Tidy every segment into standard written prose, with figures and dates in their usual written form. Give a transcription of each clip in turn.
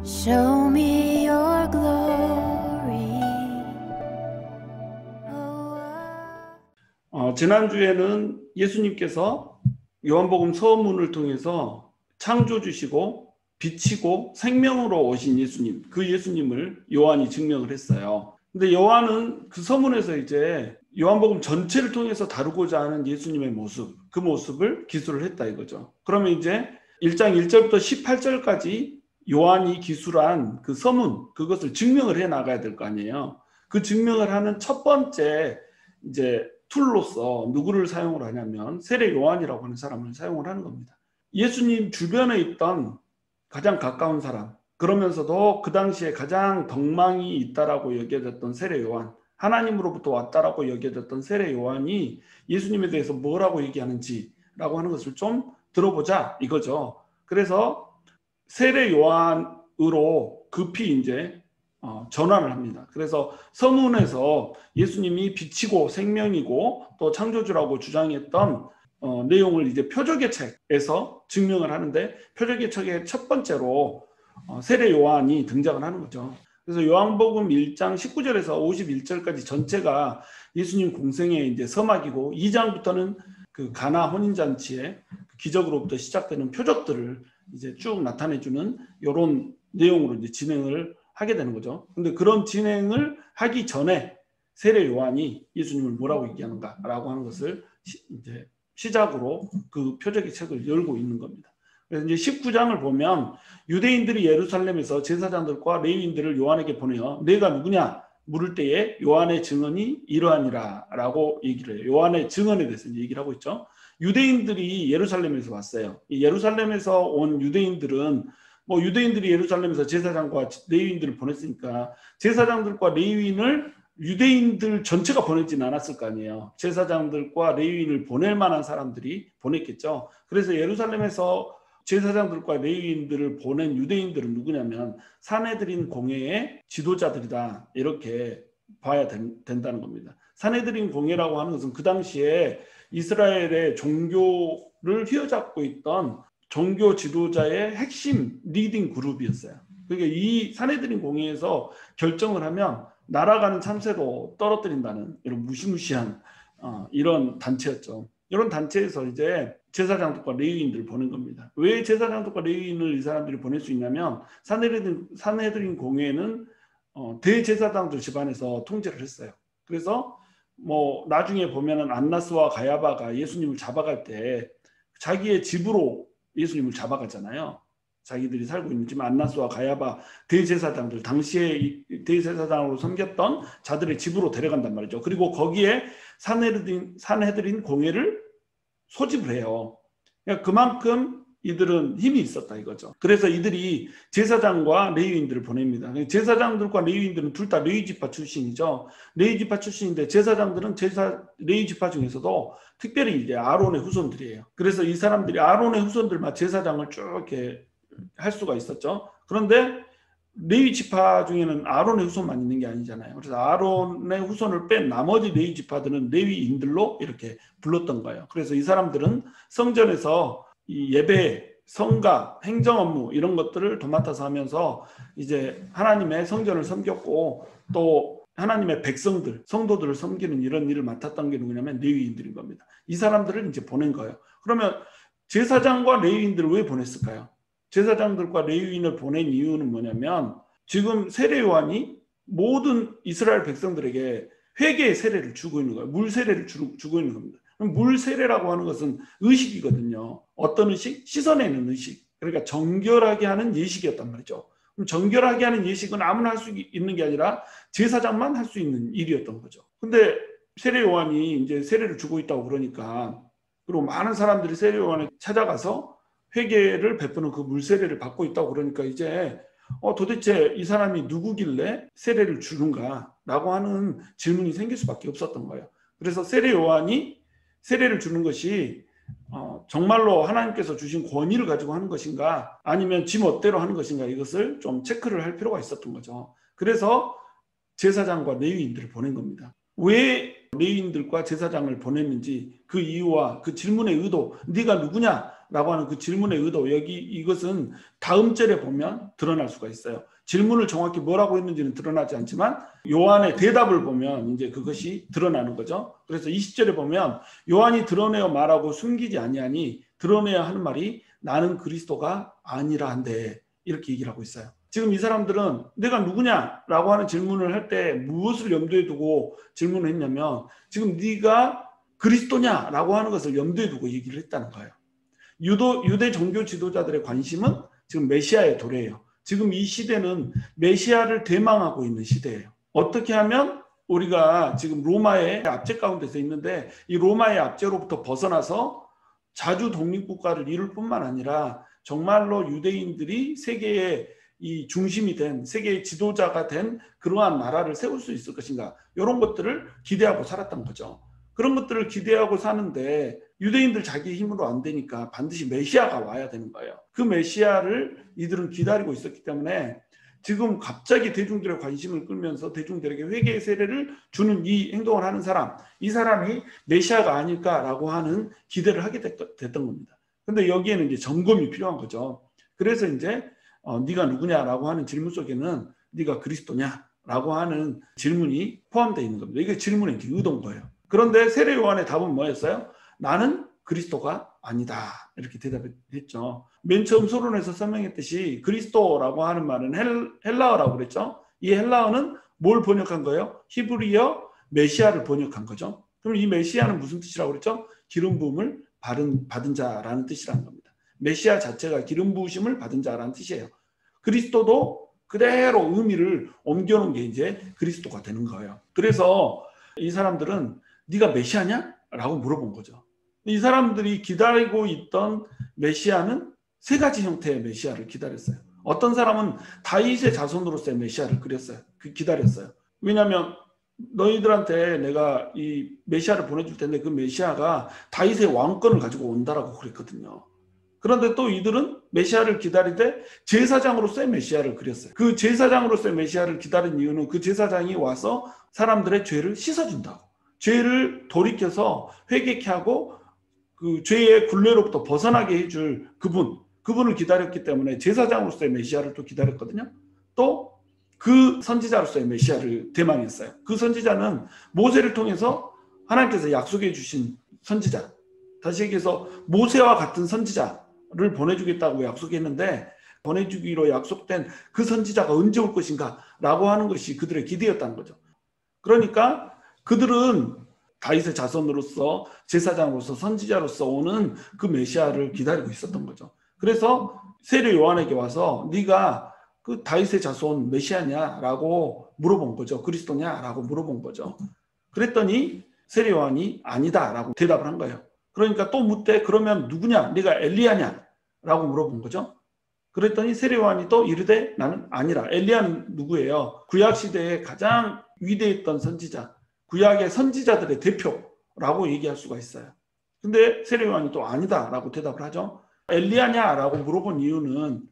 Show me your glory. 지난주에는 예수님께서 요한복음 서문을 통해서 창조주시고 빛이고 생명으로 오신 예수님, 그 예수님을 요한이 증명을 했어요. 근데 요한은 그 서문에서 이제 요한복음 전체를 통해서 다루고자 하는 예수님의 모습, 그 모습을 기술을 했다 이거죠. 그러면 이제 1장 1절부터 18절까지 요한이 기술한 그 서문, 그것을 증명을 해 나가야 될 거 아니에요. 그 증명을 하는 첫 번째 이제 툴로서 누구를 사용을 하냐면 세례 요한이라고 하는 사람을 사용을 하는 겁니다. 예수님 주변에 있던 가장 가까운 사람, 그러면서도 그 당시에 가장 덕망이 있다라고 여겨졌던 세례 요한, 하나님으로부터 왔다라고 여겨졌던 세례 요한이 예수님에 대해서 뭐라고 얘기하는지라고 하는 것을 좀 들어보자 이거죠. 그래서 세례 요한으로 급히 이제 전환을 합니다. 그래서 서문에서 예수님이 빛이고 생명이고 또 창조주라고 주장했던 내용을 이제 표적의 책에서 증명을 하는데, 표적의 책의 첫 번째로 세례 요한이 등장을 하는 거죠. 그래서 요한복음 1장 19절에서 51절까지 전체가 예수님 공생의 이제 서막이고, 2장부터는 그 가나 혼인잔치의 기적으로부터 시작되는 표적들을 이제 쭉 나타내주는 이런 내용으로 이제 진행을 하게 되는 거죠. 근데 그런 진행을 하기 전에 세례 요한이 예수님을 뭐라고 얘기하는가라고 하는 것을 이제 시작으로 그 표적의 책을 열고 있는 겁니다. 그래서 이제 19장을 보면 유대인들이 예루살렘에서 제사장들과 레위인들을 요한에게 보내어 내가 누구냐 물을 때에 요한의 증언이 이러하니라 라고 얘기를 해요. 요한의 증언에 대해서 얘기를 하고 있죠. 유대인들이 예루살렘에서 왔어요. 예루살렘에서 온 유대인들은 유대인들이 예루살렘에서 제사장과 레위인들을 보냈으니까 제사장들과 레위인을 유대인들 전체가 보내지는 않았을 거 아니에요. 제사장들과 레위인을 보낼 만한 사람들이 보냈겠죠. 그래서 예루살렘에서 제사장들과 레위인들을 보낸 유대인들은 누구냐면 산헤드린 공회의 지도자들이다, 이렇게 봐야 된다는 겁니다. 산헤드린 공회라고 하는 것은 그 당시에 이스라엘의 종교를 휘어잡고 있던 종교 지도자의 핵심 리딩 그룹이었어요. 그러니까 이 산헤드린 공회에서 결정을 하면 날아가는 참새도 떨어뜨린다는 이런 무시무시한 이런 단체였죠. 이런 단체에서 이제 제사장들과 레위인들을 보낸 겁니다. 왜 제사장들과 레위인을 이 사람들이 보낼 수 있냐면 산헤드린 공회는 대제사장들 집안에서 통제를 했어요. 그래서 나중에 보면은 안나스와 가야바가 예수님을 잡아갈 때 자기의 집으로 예수님을 잡아가잖아요. 자기들이 살고 있는 집 안나스와 가야바 대제사장들, 당시에 대제사장으로 섬겼던 자들의 집으로 데려간단 말이죠. 그리고 거기에 산헤드린 공회를 소집을 해요. 그러니까 그만큼 이들은 힘이 있었다 이거죠. 그래서 이들이 제사장과 레위인들을 보냅니다. 제사장들과 레위인들은 둘 다 레위지파 출신이죠. 레위지파 출신인데 제사장들은 레위지파 중에서도 특별히 이제 아론의 후손들이에요. 그래서 이 사람들이 아론의 후손들만 제사장을 쭉 이렇게 할 수가 있었죠. 그런데 레위 지파 중에는 아론의 후손만 있는 게 아니잖아요. 그래서 아론의 후손을 뺀 나머지 레위 지파들은 레위인들로 이렇게 불렀던 거예요. 그래서 이 사람들은 성전에서 이 예배, 성가, 행정 업무 이런 것들을 도맡아서 하면서 이제 하나님의 성전을 섬겼고 또 하나님의 백성들, 성도들을 섬기는 이런 일을 맡았던 게 누구냐면 레위인들인 겁니다. 이 사람들을 이제 보낸 거예요. 그러면 제사장과 레위인들을 왜 보냈을까요? 제사장들과 레위인을 보낸 이유는 뭐냐면 지금 세례 요한이 모든 이스라엘 백성들에게 회개의 세례를 주고 있는 거예요. 물 세례를 주고 있는 겁니다. 물 세례라고 하는 것은 의식이거든요. 어떤 의식? 씻어내는 의식. 그러니까 정결하게 하는 예식이었단 말이죠. 그럼 정결하게 하는 예식은 아무나 할 수 있는 게 아니라 제사장만 할 수 있는 일이었던 거죠. 근데 세례 요한이 이제 세례를 주고 있다고 그러니까, 그리고 많은 사람들이 세례 요한에 찾아가서 회개를 베푸는 그 물세례를 받고 있다고 그러니까 이제 도대체 이 사람이 누구길래 세례를 주는가라고 하는 질문이 생길 수밖에 없었던 거예요. 그래서 세례 요한이 세례를 주는 것이 정말로 하나님께서 주신 권위를 가지고 하는 것인가 아니면 지 멋대로 하는 것인가, 이것을 좀 체크를 할 필요가 있었던 거죠. 그래서 제사장과 레위인들을 보낸 겁니다. 왜 레위인들과 제사장을 보냈는지 그 이유와 그 질문의 의도, 네가 누구냐 라고 하는 그 질문의 의도, 여기 이것은 다음 절에 보면 드러날 수가 있어요. 질문을 정확히 뭐라고 했는지는 드러나지 않지만 요한의 대답을 보면 이제 그것이 드러나는 거죠. 그래서 20절에 보면 요한이 드러내어 말하고 숨기지 아니하니 드러내야 하는 말이 나는 그리스도가 아니라 한데, 이렇게 얘기를 하고 있어요. 지금 이 사람들은 내가 누구냐라고 하는 질문을 할 때 무엇을 염두에 두고 질문을 했냐면 지금 네가 그리스도냐라고 하는 것을 염두에 두고 얘기를 했다는 거예요. 유대 종교 지도자들의 관심은 지금 메시아의 도래예요. 지금 이 시대는 메시아를 대망하고 있는 시대예요. 어떻게 하면 우리가 지금 로마의 압제 가운데서 있는데 이 로마의 압제로부터 벗어나서 자주 독립국가를 이룰 뿐만 아니라 정말로 유대인들이 세계의 이 중심이 된, 세계의 지도자가 된 그러한 나라를 세울 수 있을 것인가, 이런 것들을 기대하고 살았던 거죠. 그런 것들을 기대하고 사는데 유대인들 자기 힘으로 안 되니까 반드시 메시아가 와야 되는 거예요. 그 메시아를 이들은 기다리고 있었기 때문에 지금 갑자기 대중들의 관심을 끌면서 대중들에게 회개의 세례를 주는 이 행동을 하는 사람, 이 사람이 메시아가 아닐까라고 하는 기대를 하게 됐던 겁니다. 근데 여기에는 이제 점검이 필요한 거죠. 그래서 이제 네가 누구냐라고 하는 질문 속에는 네가 그리스도냐라고 하는 질문이 포함되어 있는 겁니다. 이게 질문의 의도인 거예요. 그런데 세례 요한의 답은 뭐였어요? 나는 그리스도가 아니다, 이렇게 대답했죠. 맨 처음 서론에서 설명했듯이 그리스도라고 하는 말은 헬라어라고 그랬죠. 이 헬라어는 뭘 번역한 거예요? 히브리어 메시아를 번역한 거죠. 그럼 이 메시아는 무슨 뜻이라고 그랬죠? 기름 부음을 받은 자라는 뜻이라는 겁니다. 메시아 자체가 기름 부으심을 받은 자라는 뜻이에요. 그리스도도 그대로 의미를 옮겨놓은 게 이제 그리스도가 되는 거예요. 그래서 이 사람들은 네가 메시아냐? 라고 물어본 거죠. 이 사람들이 기다리고 있던 메시아는 세 가지 형태의 메시아를 기다렸어요. 어떤 사람은 다윗의 자손으로서의 메시아를 기다렸어요. 왜냐하면 너희들한테 내가 이 메시아를 보내줄 텐데 그 메시아가 다윗의 왕권을 가지고 온다라고 그랬거든요. 그런데 또 이들은 메시아를 기다리되 제사장으로서의 메시아를 그렸어요. 그 제사장으로서의 메시아를 기다린 이유는 그 제사장이 와서 사람들의 죄를 씻어준다고, 죄를 돌이켜서 회개케 하고 그 죄의 굴레로부터 벗어나게 해줄 그분을 기다렸기 때문에 제사장으로서의 메시아를 또 기다렸거든요. 또 그 선지자로서의 메시아를 대망했어요. 그 선지자는 모세를 통해서 하나님께서 약속해 주신 선지자, 다시 얘기해서 모세와 같은 선지자를 보내주겠다고 약속했는데 보내주기로 약속된 그 선지자가 언제 올 것인가 라고 하는 것이 그들의 기대였다는 거죠. 그러니까 그들은 다윗의 자손으로서 제사장으로서 선지자로서 오는 그 메시아를 기다리고 있었던 거죠. 그래서 세례 요한에게 와서 네가 그 다윗의 자손 메시아냐라고 물어본 거죠. 그리스도냐라고 물어본 거죠. 그랬더니 세례 요한이 아니다라고 대답을 한 거예요. 그러니까 또 묻되 그러면 누구냐? 네가 엘리야냐라고 물어본 거죠. 그랬더니 세례 요한이 또 이르되 나는 아니라. 엘리야는 누구예요? 구약 시대에 가장 위대했던 선지자, 구약의 선지자들의 대표라고 얘기할 수가 있어요. 근데 세례 요한이 또 아니다라고 대답을 하죠. 엘리야냐라고 물어본 이유는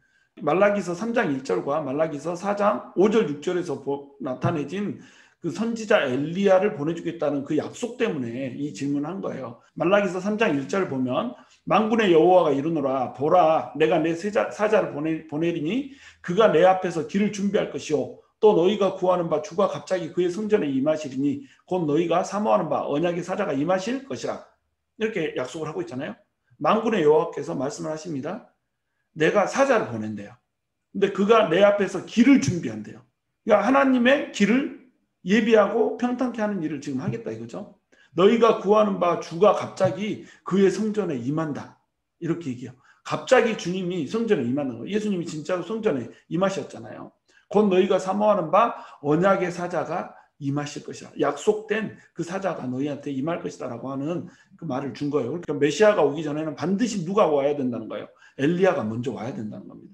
말라기서 3장 1절과 말라기서 4장 5절 6절에서 나타내진 그 선지자 엘리야를 보내주겠다는 그 약속 때문에 이 질문을 한 거예요. 말라기서 3장 1절 보면 만군의 여호와가 이르노라 보라 내가 내 사자를 보내리니 그가 내 앞에서 길을 준비할 것이요 또 너희가 구하는 바 주가 갑자기 그의 성전에 임하시리니 곧 너희가 사모하는 바 언약의 사자가 임하실 것이라. 이렇게 약속을 하고 있잖아요. 만군의 여호와께서 말씀을 하십니다. 내가 사자를 보낸대요. 근데 그가 내 앞에서 길을 준비한대요. 그러니까 하나님의 길을 예비하고 평탄케 하는 일을 지금 하겠다 이거죠. 너희가 구하는 바 주가 갑자기 그의 성전에 임한다. 이렇게 얘기해요. 갑자기 주님이 성전에 임하는 거예요. 예수님이 진짜로 성전에 임하셨잖아요. 곧 너희가 사모하는 바 언약의 사자가 임하실 것이다. 약속된 그 사자가 너희한테 임할 것이다 라고 하는 그 말을 준 거예요. 그러니까 메시아가 오기 전에는 반드시 누가 와야 된다는 거예요. 엘리야가 먼저 와야 된다는 겁니다.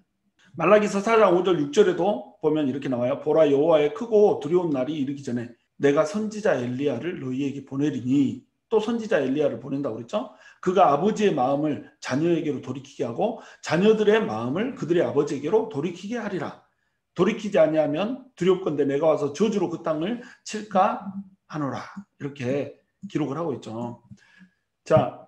말라기서 4장 5절 6절에도 보면 이렇게 나와요. 보라 여호와의 크고 두려운 날이 이르기 전에 내가 선지자 엘리야를 너희에게 보내리니. 또 선지자 엘리야를 보낸다고 그랬죠. 그가 아버지의 마음을 자녀에게로 돌이키게 하고 자녀들의 마음을 그들의 아버지에게로 돌이키게 하리라. 돌이키지 아니하면 두렵건대 내가 와서 저주로 그 땅을 칠까 하노라. 이렇게 기록을 하고 있죠. 자,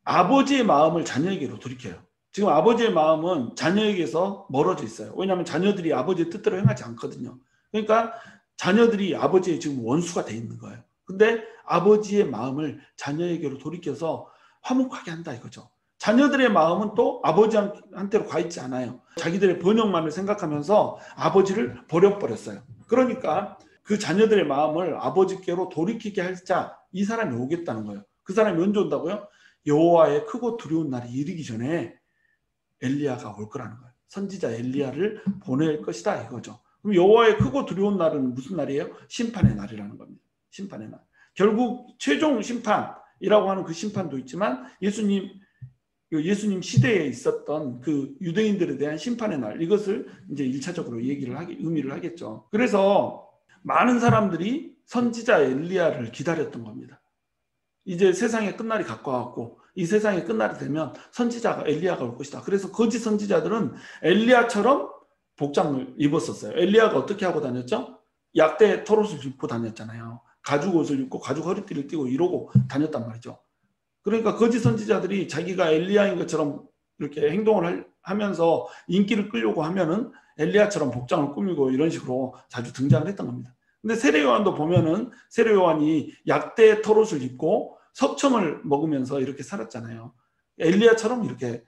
아버지의 마음을 자녀에게로 돌이켜요. 지금 아버지의 마음은 자녀에게서 멀어져 있어요. 왜냐하면 자녀들이 아버지의 뜻대로 행하지 않거든요. 그러니까 자녀들이 아버지의 지금 원수가 돼 있는 거예요. 근데 아버지의 마음을 자녀에게로 돌이켜서 화목하게 한다 이거죠. 자녀들의 마음은 또 아버지한테로 가 있지 않아요. 자기들의 번영만을 생각하면서 아버지를 버려버렸어요. 그러니까 그 자녀들의 마음을 아버지께로 돌이키게 할 자, 이 사람이 오겠다는 거예요. 그 사람이 언제 온다고요? 여호와의 크고 두려운 날이 이르기 전에 엘리야가 올 거라는 거예요. 선지자 엘리야를 보낼 것이다 이거죠. 그럼 여호와의 크고 두려운 날은 무슨 날이에요? 심판의 날이라는 겁니다. 심판의 날. 결국 최종 심판이라고 하는 그 심판도 있지만 예수님 시대에 있었던 그 유대인들에 대한 심판의 날, 이것을 이제 1차적으로 의미를 하겠죠. 그래서 많은 사람들이 선지자 엘리야를 기다렸던 겁니다. 이제 세상의 끝날이 가까웠고 이 세상의 끝날이 되면 선지자가 엘리야가 올 것이다. 그래서 거짓 선지자들은 엘리야처럼 복장을 입었었어요. 엘리야가 어떻게 하고 다녔죠? 약대 털옷을 입고 다녔잖아요. 가죽 옷을 입고 가죽 허리띠를 띠고 이러고 다녔단 말이죠. 그러니까 거짓 선지자들이 자기가 엘리야인 것처럼 이렇게 행동을 하면서 인기를 끌려고 하면은 엘리야처럼 복장을 꾸미고 이런 식으로 자주 등장을 했던 겁니다. 근데 세례 요한도 보면은 세례 요한이 약대 털옷을 입고 석청을 먹으면서 이렇게 살았잖아요. 엘리야처럼 이렇게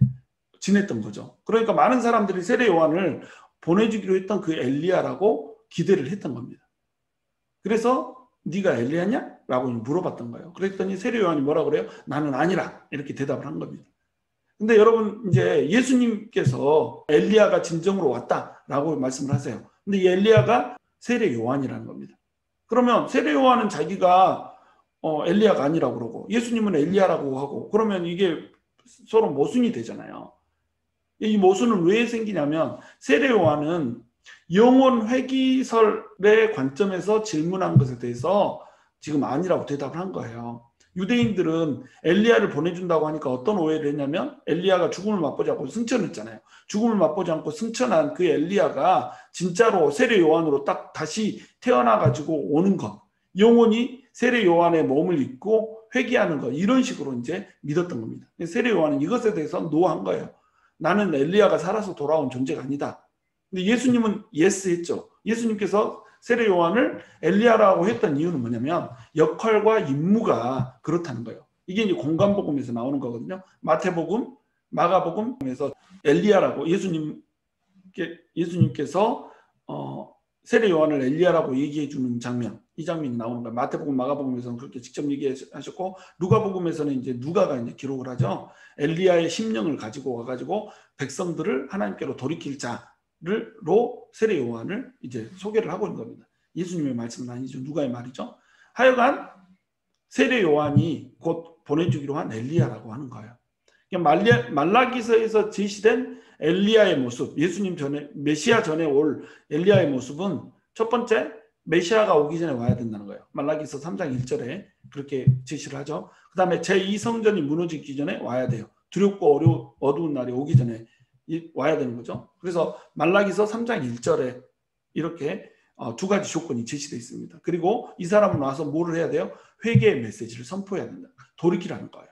지냈던 거죠. 그러니까 많은 사람들이 세례 요한을 보내주기로 했던 그 엘리야라고 기대를 했던 겁니다. 그래서 네가 엘리야냐? 라고 물어봤던 거예요. 그랬더니 세례 요한이 뭐라 그래요? 나는 아니라 이렇게 대답을 한 겁니다. 근데 여러분 이제 예수님께서 엘리야가 진정으로 왔다라고 말씀을 하세요. 근데 이 엘리야가 세례 요한이라는 겁니다. 그러면 세례 요한은 자기가 엘리야가 아니라고 그러고 예수님은 엘리야라고 하고 그러면 이게 서로 모순이 되잖아요. 이 모순은 왜 생기냐면 세례 요한은 영혼 회귀설의 관점에서 질문한 것에 대해서 지금 아니라고 대답을 한 거예요. 유대인들은 엘리야를 보내준다고 하니까 어떤 오해를 했냐면 엘리야가 죽음을 맛보지 않고 승천했잖아요. 죽음을 맛보지 않고 승천한 그 엘리야가 진짜로 세례 요한으로 딱 다시 태어나가지고 오는 것, 영혼이 세례 요한의 몸을 입고 회귀하는 것, 이런 식으로 이제 믿었던 겁니다. 세례 요한은 이것에 대해서 노한 거예요. 나는 엘리야가 살아서 돌아온 존재가 아니다. 근데 예수님은 예스 했죠. 예수님께서 세례 요한을 엘리야라고 했던 이유는 뭐냐면 역할과 임무가 그렇다는 거예요. 이게 이제 공관복음에서 나오는 거거든요. 마태복음, 마가복음에서 엘리야라고 예수님께서 세례 요한을 엘리야라고 얘기해 주는 장면, 이 장면이 나오는 거예요. 마태복음, 마가복음에서는 그렇게 직접 얘기하셨고 누가복음에서는 이제 누가가 이제 기록을 하죠. 엘리야의 심령을 가지고 와가지고 백성들을 하나님께로 돌이킬 자로 세례 요한을 이제 소개를 하고 있는 겁니다. 예수님의 말씀은 아니죠. 누가의 말이죠. 하여간 세례 요한이 곧 보내주기로 한 엘리야라고 하는 거예요. 말라기서에서 제시된 엘리야의 모습, 예수님 전에 메시아 전에 올 엘리야의 모습은 첫 번째 메시아가 오기 전에 와야 된다는 거예요. 말라기서 3장 1절에 그렇게 제시를 하죠. 그 다음에 제2성전이 무너지기 전에 와야 돼요. 두렵고 어두운 날이 오기 전에 와야 되는 거죠. 그래서 말라기서 3장 1절에 이렇게 두 가지 조건이 제시되어 있습니다. 그리고 이 사람은 와서 뭐를 해야 돼요? 회개의 메시지를 선포해야 된다. 돌이키라는 거예요.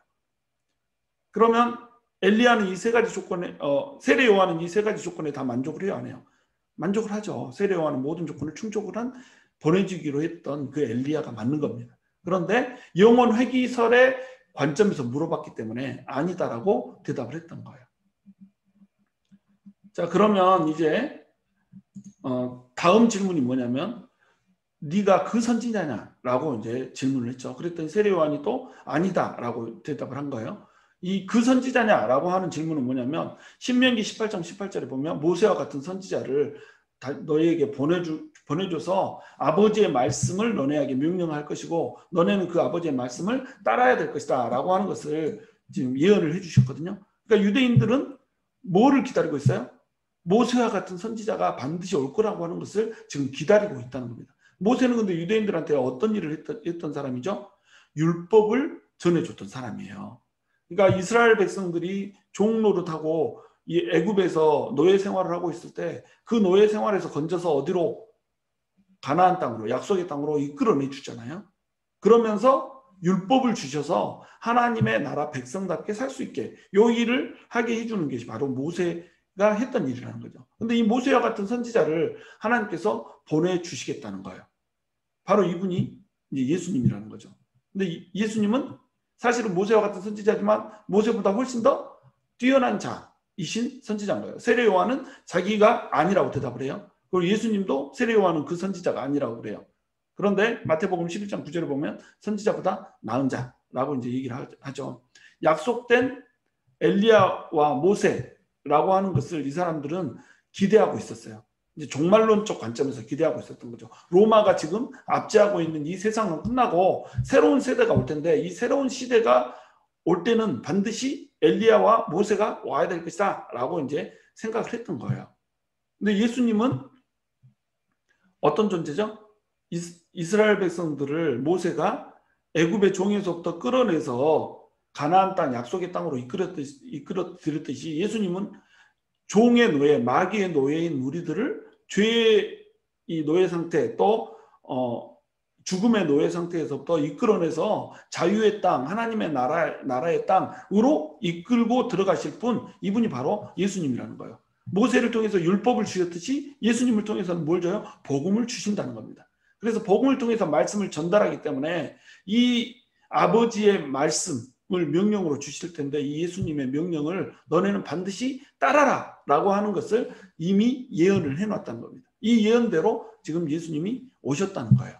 그러면 엘리야는 이 세 가지 조건에 세례 요한은 이 세 가지 조건에 다 만족을 해요, 안 해요? 만족을 하죠. 세례 요한은 모든 조건을 충족을 한 보내주기로 했던 그 엘리야가 맞는 겁니다. 그런데 영혼 회귀설의 관점에서 물어봤기 때문에 아니다라고 대답을 했던 거예요. 자, 그러면 이제 다음 질문이 뭐냐면 네가 그 선지자냐라고 이제 질문을 했죠. 그랬더니 세례 요한이 또 아니다라고 대답을 한 거예요. 이 그 선지자냐라고 하는 질문은 뭐냐면 신명기 18장 18절에 보면 모세와 같은 선지자를 너희에게 보내줘서 아버지의 말씀을 너네에게 명령할 것이고 너네는 그 아버지의 말씀을 따라야 될 것이다 라고 하는 것을 지금 예언을 해주셨거든요. 그러니까 유대인들은 뭐를 기다리고 있어요? 모세와 같은 선지자가 반드시 올 거라고 하는 것을 지금 기다리고 있다는 겁니다. 모세는 근데 유대인들한테 어떤 일을 했던 사람이죠? 율법을 전해줬던 사람이에요. 그러니까 이스라엘 백성들이 종 노릇하고 이 애굽에서 노예 생활을 하고 있을 때 그 노예 생활에서 건져서 어디로 가나안 땅으로 약속의 땅으로 이끌어내 주잖아요. 그러면서 율법을 주셔서 하나님의 나라 백성답게 살 수 있게 요 일을 하게 해주는 것이 바로 모세가 했던 일이라는 거죠. 근데 이 모세와 같은 선지자를 하나님께서 보내주시겠다는 거예요. 바로 이분이 이제 예수님이라는 거죠. 근데 예수님은 사실은 모세와 같은 선지자지만 모세보다 훨씬 더 뛰어난 자이신 선지자인 거예요. 세례 요한은 자기가 아니라고 대답을 해요. 그리고 예수님도 세례 요한은 그 선지자가 아니라고 그래요. 그런데 마태복음 11장 9절에 보면 선지자보다 나은 자라고 이제 얘기를 하죠. 약속된 엘리야와 모세라고 하는 것을 이 사람들은 기대하고 있었어요. 이제 종말론적 관점에서 기대하고 있었던 거죠. 로마가 지금 압제하고 있는 이 세상은 끝나고 새로운 세대가 올 텐데 이 새로운 시대가 올 때는 반드시 엘리야와 모세가 와야 될 것이다 라고 이제 생각을 했던 거예요. 근데 예수님은 어떤 존재죠? 이스라엘 백성들을 모세가 애굽의 종에서부터 끌어내서 가나안 땅 약속의 땅으로 이끌어들였듯이 예수님은 종의 노예, 마귀의 노예인 우리들을 죄의 이 노예 상태 또 죽음의 노예 상태에서부터 이끌어내서 자유의 땅, 하나님의 나라의 땅으로 이끌고 들어가실 분, 이분이 바로 예수님이라는 거예요. 모세를 통해서 율법을 주셨듯이 예수님을 통해서는 뭘 줘요? 복음을 주신다는 겁니다. 그래서 복음을 통해서 말씀을 전달하기 때문에 이 아버지의 말씀을 명령으로 주실 텐데 이 예수님의 명령을 너네는 반드시 따라라 라고 하는 것을 이미 예언을 해놨다는 겁니다. 이 예언대로 지금 예수님이 오셨다는 거예요.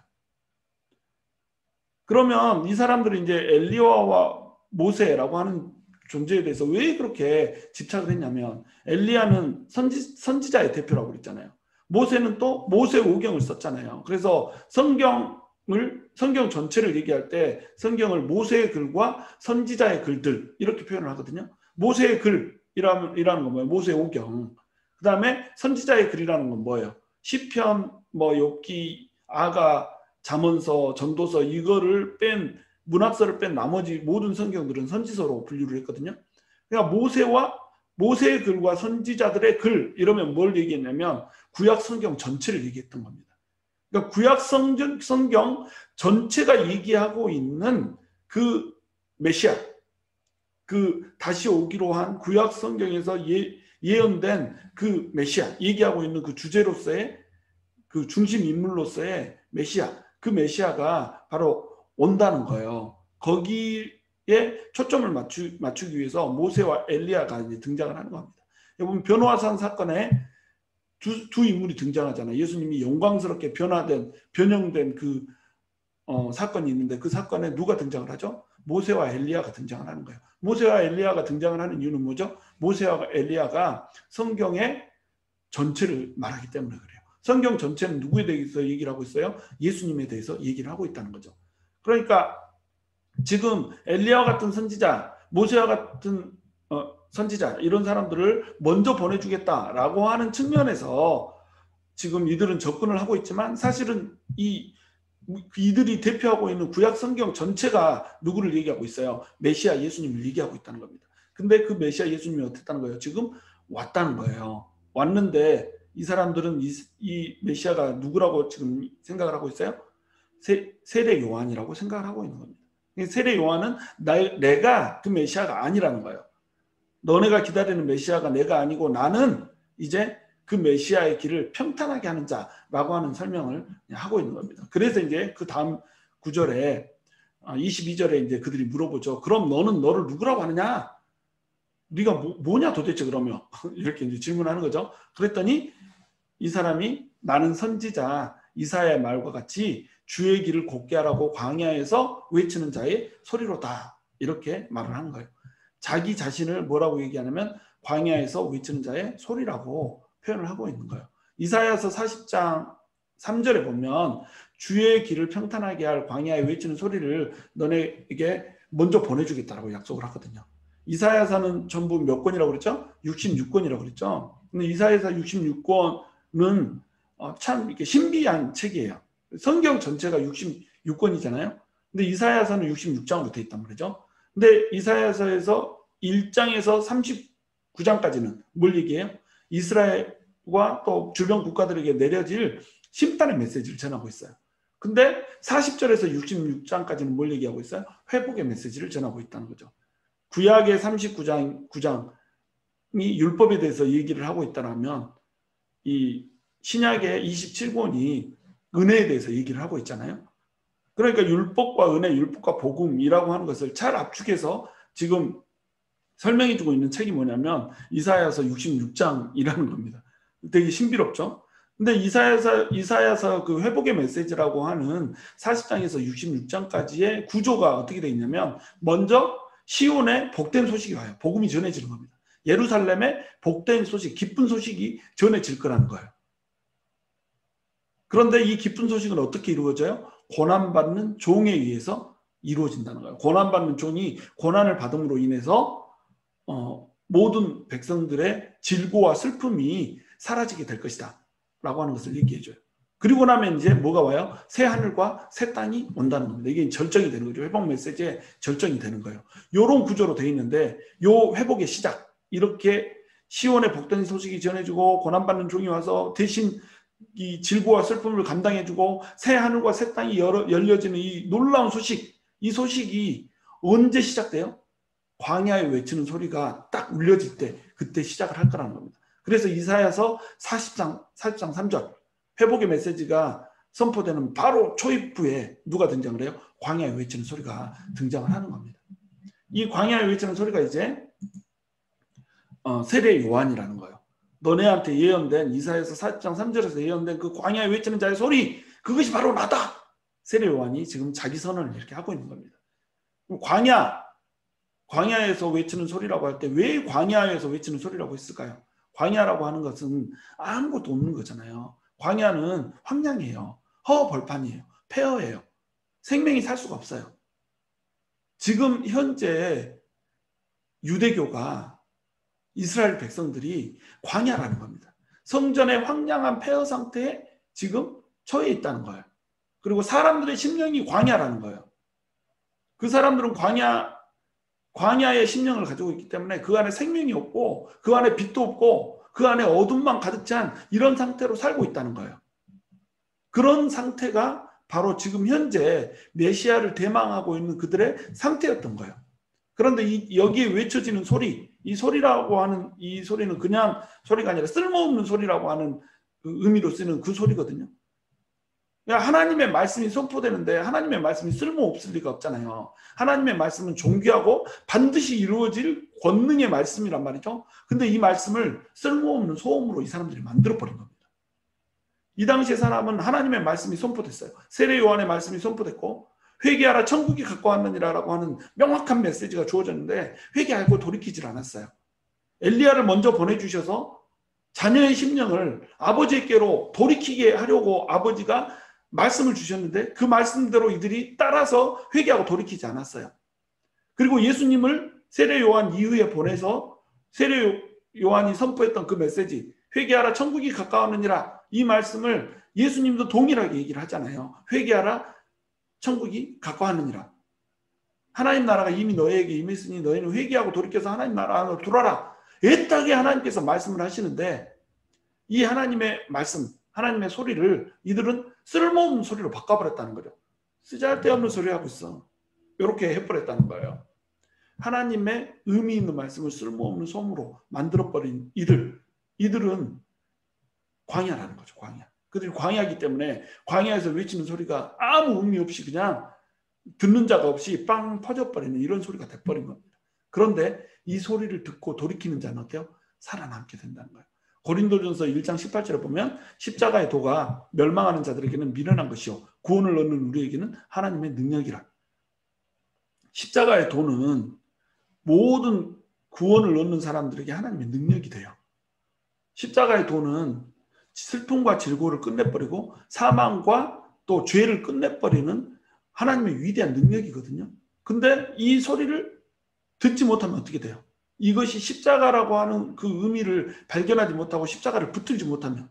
그러면 이 사람들이 이제 엘리야와 모세라고 하는 존재에 대해서 왜 그렇게 집착을 했냐면 엘리야는 선지자의 대표라고 그랬잖아요. 모세는 또 모세오경을 썼잖아요. 그래서 성경 전체를 얘기할 때 성경을 모세의 글과 선지자의 글들 이렇게 표현을 하거든요. 모세의 글이라는 건 뭐예요? 모세오경. 그 다음에 선지자의 글이라는 건 뭐예요? 시편, 욥기, 아가, 잠언서, 전도서 이거를 뺀 문학서를 뺀 나머지 모든 성경들은 선지서로 분류를 했거든요. 그러니까 모세의 글과 선지자들의 글 이러면 뭘 얘기했냐면 구약 성경 전체를 얘기했던 겁니다. 그러니까 구약 성경 전체가 얘기하고 있는 그 메시아, 그 다시 오기로 한 구약 성경에서 예언된 그 메시아, 얘기하고 있는 그 주제로서의 그 중심 인물로서의 메시아, 그 메시아가 바로 온다는 거예요. 거기에 초점을 맞추기 위해서 모세와 엘리야가 이제 등장을 하는 겁니다. 여러분 변호사상 사건에 두 인물이 등장하잖아요. 예수님이 영광스럽게 변형된 그 사건이 있는데 그 사건에 누가 등장을 하죠? 모세와 엘리야가 등장을 하는 거예요. 모세와 엘리야가 등장을 하는 이유는 뭐죠? 모세와 엘리야가 성경의 전체를 말하기 때문에 그래요. 성경 전체는 누구에 대해서 얘기를 하고 있어요? 예수님에 대해서 얘기를 하고 있다는 거죠. 그러니까 지금 엘리야와 같은 선지자, 모세와 같은 선지자 이런 사람들을 먼저 보내주겠다라고 하는 측면에서 지금 이들은 접근을 하고 있지만 사실은 이들이 대표하고 있는 구약 성경 전체가 누구를 얘기하고 있어요? 메시아 예수님을 얘기하고 있다는 겁니다. 근데 그 메시아 예수님이 어땠다는 거예요? 지금 왔다는 거예요. 왔는데 이 사람들은 이 메시아가 누구라고 지금 생각을 하고 있어요? 세례 요한이라고 생각을 하고 있는 겁니다. 세례 요한은 내가 그 메시아가 아니라는 거예요. 너네가 기다리는 메시아가 내가 아니고 나는 이제 그 메시아의 길을 평탄하게 하는 자라고 하는 설명을 하고 있는 겁니다. 그래서 이제 그 다음 구절에 22절에 이제 그들이 물어보죠. 그럼 너는 너를 누구라고 하느냐? 네가 뭐냐 도대체 그러면 이렇게 이제 질문하는 거죠. 그랬더니 이 사람이 나는 선지자 이사야의 말과 같이 주의 길을 곱게 하라고 광야에서 외치는 자의 소리로다 이렇게 말을 하는 거예요. 자기 자신을 뭐라고 얘기하냐면 광야에서 외치는 자의 소리라고 표현을 하고 있는 거예요. 이사야서 40장 3절에 보면 주의 길을 평탄하게 할 광야에 외치는 소리를 너네에게 먼저 보내주겠다라고 약속을 하거든요. 이사야서는 전부 몇 권이라고 그랬죠? 66권이라고 그랬죠. 근데 이사야서 66권은 참 이렇게 신비한 책이에요. 성경 전체가 66권이잖아요. 근데 이사야서는 66장으로 되어 있단 말이죠. 근데 이사야서에서 1장에서 39장까지는 뭘 얘기해요? 이스라엘과 또 주변 국가들에게 내려질 심판의 메시지를 전하고 있어요. 근데 40절에서 66장까지는 뭘 얘기하고 있어요? 회복의 메시지를 전하고 있다는 거죠. 구약의 39장이 율법에 대해서 얘기를 하고 있다면 이 신약의 27권이 은혜에 대해서 얘기를 하고 있잖아요. 그러니까 율법과 은혜, 율법과 복음이라고 하는 것을 잘 압축해서 지금 설명해 주고 있는 책이 뭐냐면 이사야서 66장이라는 겁니다. 되게 신비롭죠? 근데 이사야서 그 회복의 메시지라고 하는 40장에서 66장까지의 구조가 어떻게 되어 있냐면 먼저 시온에 복된 소식이 와요. 복음이 전해지는 겁니다. 예루살렘에 복된 소식, 기쁜 소식이 전해질 거라는 거예요. 그런데 이 기쁜 소식은 어떻게 이루어져요? 고난받는 종에 의해서 이루어진다는 거예요. 고난받는 종이 고난을 받음으로 인해서 모든 백성들의 질고와 슬픔이 사라지게 될 것이다 라고 하는 것을 얘기해줘요. 그리고 나면 이제 뭐가 와요? 새 하늘과 새 땅이 온다는 겁니다. 이게 절정이 되는 거죠. 회복 메시지의 절정이 되는 거예요. 이런 구조로 되어 있는데 요 회복의 시작, 이렇게 시온의 복된 소식이 전해지고 고난받는 종이 와서 대신 이 질고와 슬픔을 감당해주고 새 하늘과 새 땅이 열려지는 이 놀라운 소식, 이 소식이 언제 시작돼요? 광야에 외치는 소리가 딱 울려질 때 그때 시작을 할 거라는 겁니다. 그래서 이사야서 40장 3절 회복의 메시지가 선포되는 바로 초입부에 누가 등장을 해요? 광야에 외치는 소리가 등장을 하는 겁니다. 이 광야에 외치는 소리가 이제 세례 요한이라는 거예요. 너네한테 예언된 이사야서 40장 3절에서 예언된 그 광야에 외치는 자의 소리, 그것이 바로 나다. 세례 요한이 지금 자기 선언을 이렇게 하고 있는 겁니다. 광야에서 외치는 소리라고 할 때 왜 광야에서 외치는 소리라고 했을까요? 광야라고 하는 것은 아무것도 없는 거잖아요. 광야는 황량이에요. 허허벌판이에요. 폐허예요. 생명이 살 수가 없어요. 지금 현재 유대교가 이스라엘 백성들이 광야라는 겁니다. 성전의 황량한 폐허 상태에 지금 처해 있다는 거예요. 그리고 사람들의 심령이 광야라는 거예요. 그 사람들은 광야의 심령을 가지고 있기 때문에 그 안에 생명이 없고 그 안에 빛도 없고 그 안에 어둠만 가득 찬 이런 상태로 살고 있다는 거예요. 그런 상태가 바로 지금 현재 메시아를 대망하고 있는 그들의 상태였던 거예요. 그런데 여기에 외쳐지는 소리, 이 소리라고 하는 이 소리는 그냥 소리가 아니라 쓸모없는 소리라고 하는 그 의미로 쓰는 그 소리거든요. 하나님의 말씀이 선포되는데 하나님의 말씀이 쓸모없을 리가 없잖아요. 하나님의 말씀은 존귀하고 반드시 이루어질 권능의 말씀이란 말이죠. 근데 이 말씀을 쓸모없는 소음으로 이 사람들이 만들어버린 겁니다. 이 당시의 사람은 하나님의 말씀이 선포됐어요. 세례 요한의 말씀이 선포됐고 회개하라 천국이 가까웠느니라 라고 하는 명확한 메시지가 주어졌는데 회개하고 돌이키질 않았어요. 엘리야를 먼저 보내주셔서 자녀의 심령을 아버지께로 돌이키게 하려고 아버지가 말씀을 주셨는데 그 말씀대로 이들이 따라서 회개하고 돌이키지 않았어요. 그리고 예수님을 세례 요한 이후에 보내서 세례 요한이 선포했던 그 메시지, 회개하라 천국이 가까웠느니라, 이 말씀을 예수님도 동일하게 얘기를 하잖아요. 회개하라 천국이 가까웠느니라. 하나님 나라가 이미 너희에게 임했으니 너희는 회개하고 돌이켜서 하나님 나라 안으로 들어와라. 애타게 하나님께서 말씀을 하시는데 이 하나님의 말씀, 하나님의 소리를 이들은 쓸모없는 소리로 바꿔버렸다는 거죠. 쓰잘데없는 소리 하고 있어. 이렇게 해버렸다는 거예요. 하나님의 의미 있는 말씀을 쓸모없는 소음으로 만들어버린 이들은 광야라는 거죠. 광야. 그들이 광야이기 때문에 광야에서 외치는 소리가 아무 의미 없이 그냥 듣는 자가 없이 빵 퍼져버리는 이런 소리가 돼버린 겁니다. 그런데 이 소리를 듣고 돌이키는 자는 어때요? 살아남게 된다는 거예요. 고린도전서 1장 18절에 보면 십자가의 도가 멸망하는 자들에게는 미련한 것이요 구원을 얻는 우리에게는 하나님의 능력이라. 십자가의 도는 모든 구원을 얻는 사람들에게 하나님의 능력이 돼요. 십자가의 도는 슬픔과 질고를 끝내버리고 사망과 또 죄를 끝내버리는 하나님의 위대한 능력이거든요. 근데 이 소리를 듣지 못하면 어떻게 돼요? 이것이 십자가라고 하는 그 의미를 발견하지 못하고 십자가를 붙들지 못하면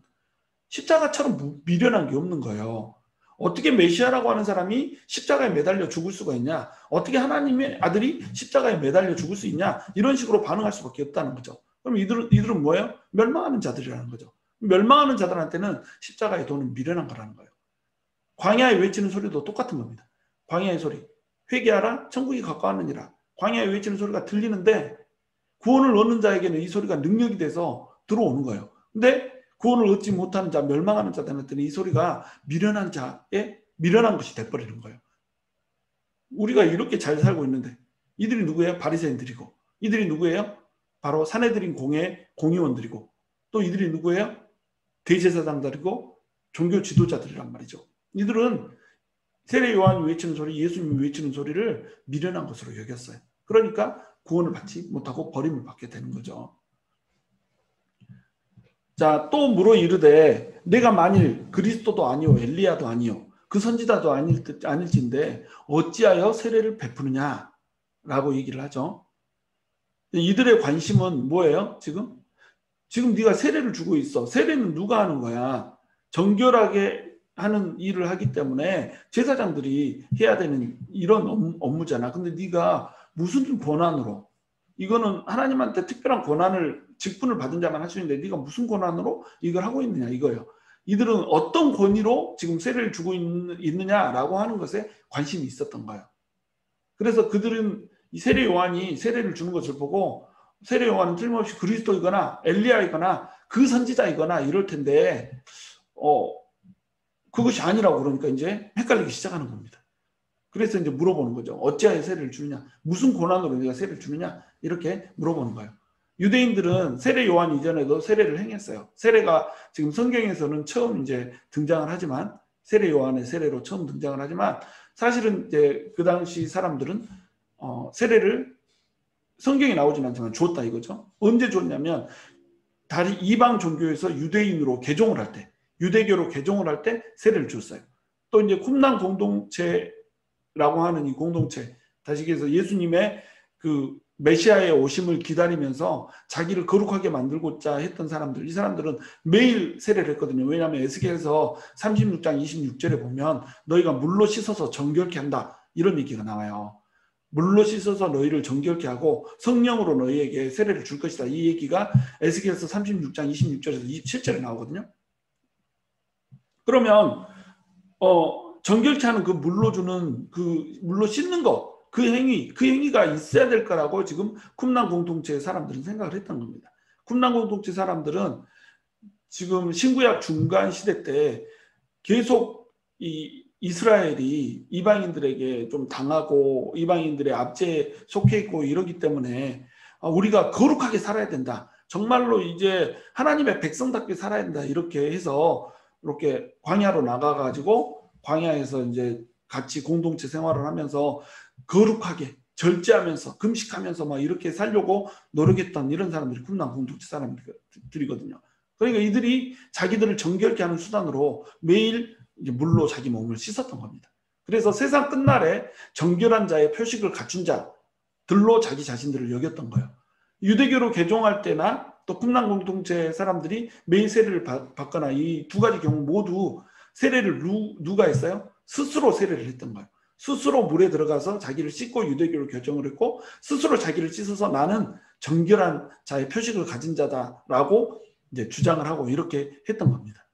십자가처럼 미련한 게 없는 거예요. 어떻게 메시아라고 하는 사람이 십자가에 매달려 죽을 수가 있냐? 어떻게 하나님의 아들이 십자가에 매달려 죽을 수 있냐? 이런 식으로 반응할 수밖에 없다는 거죠. 그럼 이들은 뭐예요? 멸망하는 자들이라는 거죠. 멸망하는 자들한테는 십자가의 도는 미련한 거라는 거예요. 광야에 외치는 소리도 똑같은 겁니다. 광야의 소리. 회개하라 천국이 가까웠느니라. 광야에 외치는 소리가 들리는데 구원을 얻는 자에게는 이 소리가 능력이 돼서 들어오는 거예요. 근데 구원을 얻지 못하는 자, 멸망하는 자들한테는 이 소리가 미련한 자의 미련한 것이 돼버리는 거예요. 우리가 이렇게 잘 살고 있는데 이들이 누구예요? 바리새인들이고, 이들이 누구예요? 바로 사내들인 공의원들이고, 또 이들이 누구예요? 대제사장들이고 종교 지도자들이란 말이죠. 이들은 세례 요한이 외치는 소리, 예수님이 외치는 소리를 미련한 것으로 여겼어요. 그러니까 구원을 받지 못하고 버림을 받게 되는 거죠. 자, 또 물어 이르되 내가 만일 그리스도도 아니요 엘리야도 아니요 그 선지자도 아닐진데 어찌하여 세례를 베푸느냐 라고 얘기를 하죠. 이들의 관심은 뭐예요? 지금 네가 세례를 주고 있어. 세례는 누가 하는 거야? 정결하게 하는 일을 하기 때문에 제사장들이 해야 되는 이런 업무잖아. 근데 네가 무슨 권한으로, 이거는 하나님한테 특별한 권한을, 직분을 받은 자만 할 수 있는데 네가 무슨 권한으로 이걸 하고 있느냐 이거예요. 이들은 어떤 권위로 지금 세례를 주고 있느냐라고 하는 것에 관심이 있었던 거예요. 그래서 그들은 이 세례 요한이 세례를 주는 것을 보고 세례 요한은 틀림없이 그리스도이거나 엘리야이거나 그 선지자이거나 이럴 텐데 그것이 아니라고 그러니까 이제 헷갈리기 시작하는 겁니다. 그래서 이제 물어보는 거죠. 어찌하여 세례를 주느냐? 무슨 권한으로 네가 세례를 주느냐? 이렇게 물어보는 거예요. 유대인들은 세례 요한 이전에도 세례를 행했어요. 세례가 지금 성경에서는 처음 이제 등장을 하지만, 세례 요한의 세례로 처음 등장을 하지만, 사실은 이제 그 당시 사람들은 세례를 성경에 나오진 않지만 줬다 이거죠. 언제 줬냐면 다른 이방 종교에서 유대인으로 개종을 할 때, 유대교로 개종을 할 때 세례를 줬어요. 또 이제 쿰난 공동체라고 하는 이 공동체, 다시 얘기해서 예수님의 그 메시아의 오심을 기다리면서 자기를 거룩하게 만들고자 했던 사람들, 이 사람들은 매일 세례를 했거든요. 왜냐하면 에스겔에서 36장 26절에 보면 너희가 물로 씻어서 정결케 한다 이런 얘기가 나와요. 물로 씻어서 너희를 정결케 하고 성령으로 너희에게 세례를 줄 것이다. 이 얘기가 에스겔에서 36장 26절에서 27절에 나오거든요. 그러면 정결케 하는 그 물로 주는 그 물로 씻는 거, 그 행위가 있어야 될 거라고 지금 쿰난 공동체의 사람들은 생각을 했던 겁니다. 쿰난 공동체 사람들은 지금 신구약 중간 시대 때 계속 이 이스라엘이 이방인들에게 좀 당하고 이방인들의 압제에 속해 있고 이러기 때문에 우리가 거룩하게 살아야 된다. 정말로 이제 하나님의 백성답게 살아야 된다. 이렇게 해서 이렇게 광야로 나가가지고 광야에서 이제 같이 공동체 생활을 하면서 거룩하게 절제하면서 금식하면서 막 이렇게 살려고 노력했던 이런 사람들이 쿰난 공동체 사람들이거든요. 그러니까 이들이 자기들을 정결케 하는 수단으로 매일 이제 물로 자기 몸을 씻었던 겁니다. 그래서 세상 끝날에 정결한 자의 표식을 갖춘 자들로 자기 자신들을 여겼던 거예요. 유대교로 개종할 때나 또 쿰난 공동체 사람들이 매일 세례를 받거나 이 두 가지 경우 모두 세례를 누가 했어요? 스스로 세례를 했던 거예요. 스스로 물에 들어가서 자기를 씻고 유대교로 결정을 했고 스스로 자기를 씻어서 나는 정결한 자의 표식을 가진 자다라고 이제 주장을 하고 이렇게 했던 겁니다.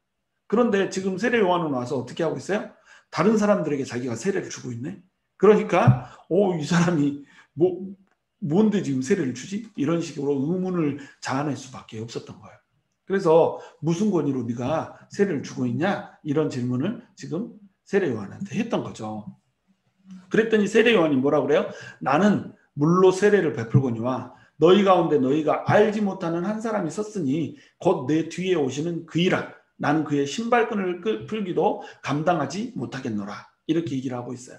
그런데 지금 세례 요한은 와서 어떻게 하고 있어요? 다른 사람들에게 자기가 세례를 주고 있네. 그러니까 이 사람이 뭔데 지금 세례를 주지? 이런 식으로 의문을 자아낼 수밖에 없었던 거예요. 그래서 무슨 권위로 네가 세례를 주고 있냐? 이런 질문을 지금 세례 요한한테 했던 거죠. 그랬더니 세례 요한이 뭐라고 그래요? 나는 물로 세례를 베풀거니와 너희 가운데 너희가 알지 못하는 한 사람이 섰으니 곧 내 뒤에 오시는 그이라. 나는 그의 신발끈을 풀기도 감당하지 못하겠노라. 이렇게 얘기를 하고 있어요.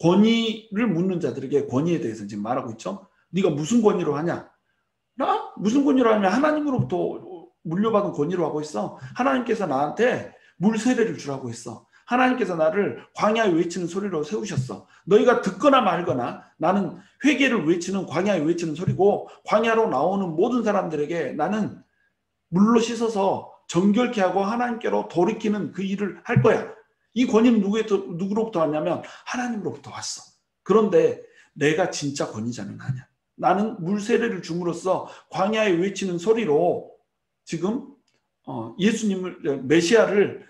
권위를 묻는 자들에게 권위에 대해서 지금 말하고 있죠. 네가 무슨 권위로 하냐? 나? 무슨 권위로 하냐? 하나님으로부터 물려받은 권위로 하고 있어. 하나님께서 나한테 물 세례를 주라고 했어. 하나님께서 나를 광야에 외치는 소리로 세우셨어. 너희가 듣거나 말거나 나는 회개를 외치는 광야에 외치는 소리고 광야로 나오는 모든 사람들에게 나는 물로 씻어서 정결케 하고 하나님께로 돌이키는 그 일을 할 거야. 이 권위는 누구로부터 왔냐면 하나님으로부터 왔어. 그런데 내가 진짜 권위자는 아니야. 나는 물 세례를 줌으로써 광야에 외치는 소리로 지금 예수님을 메시아를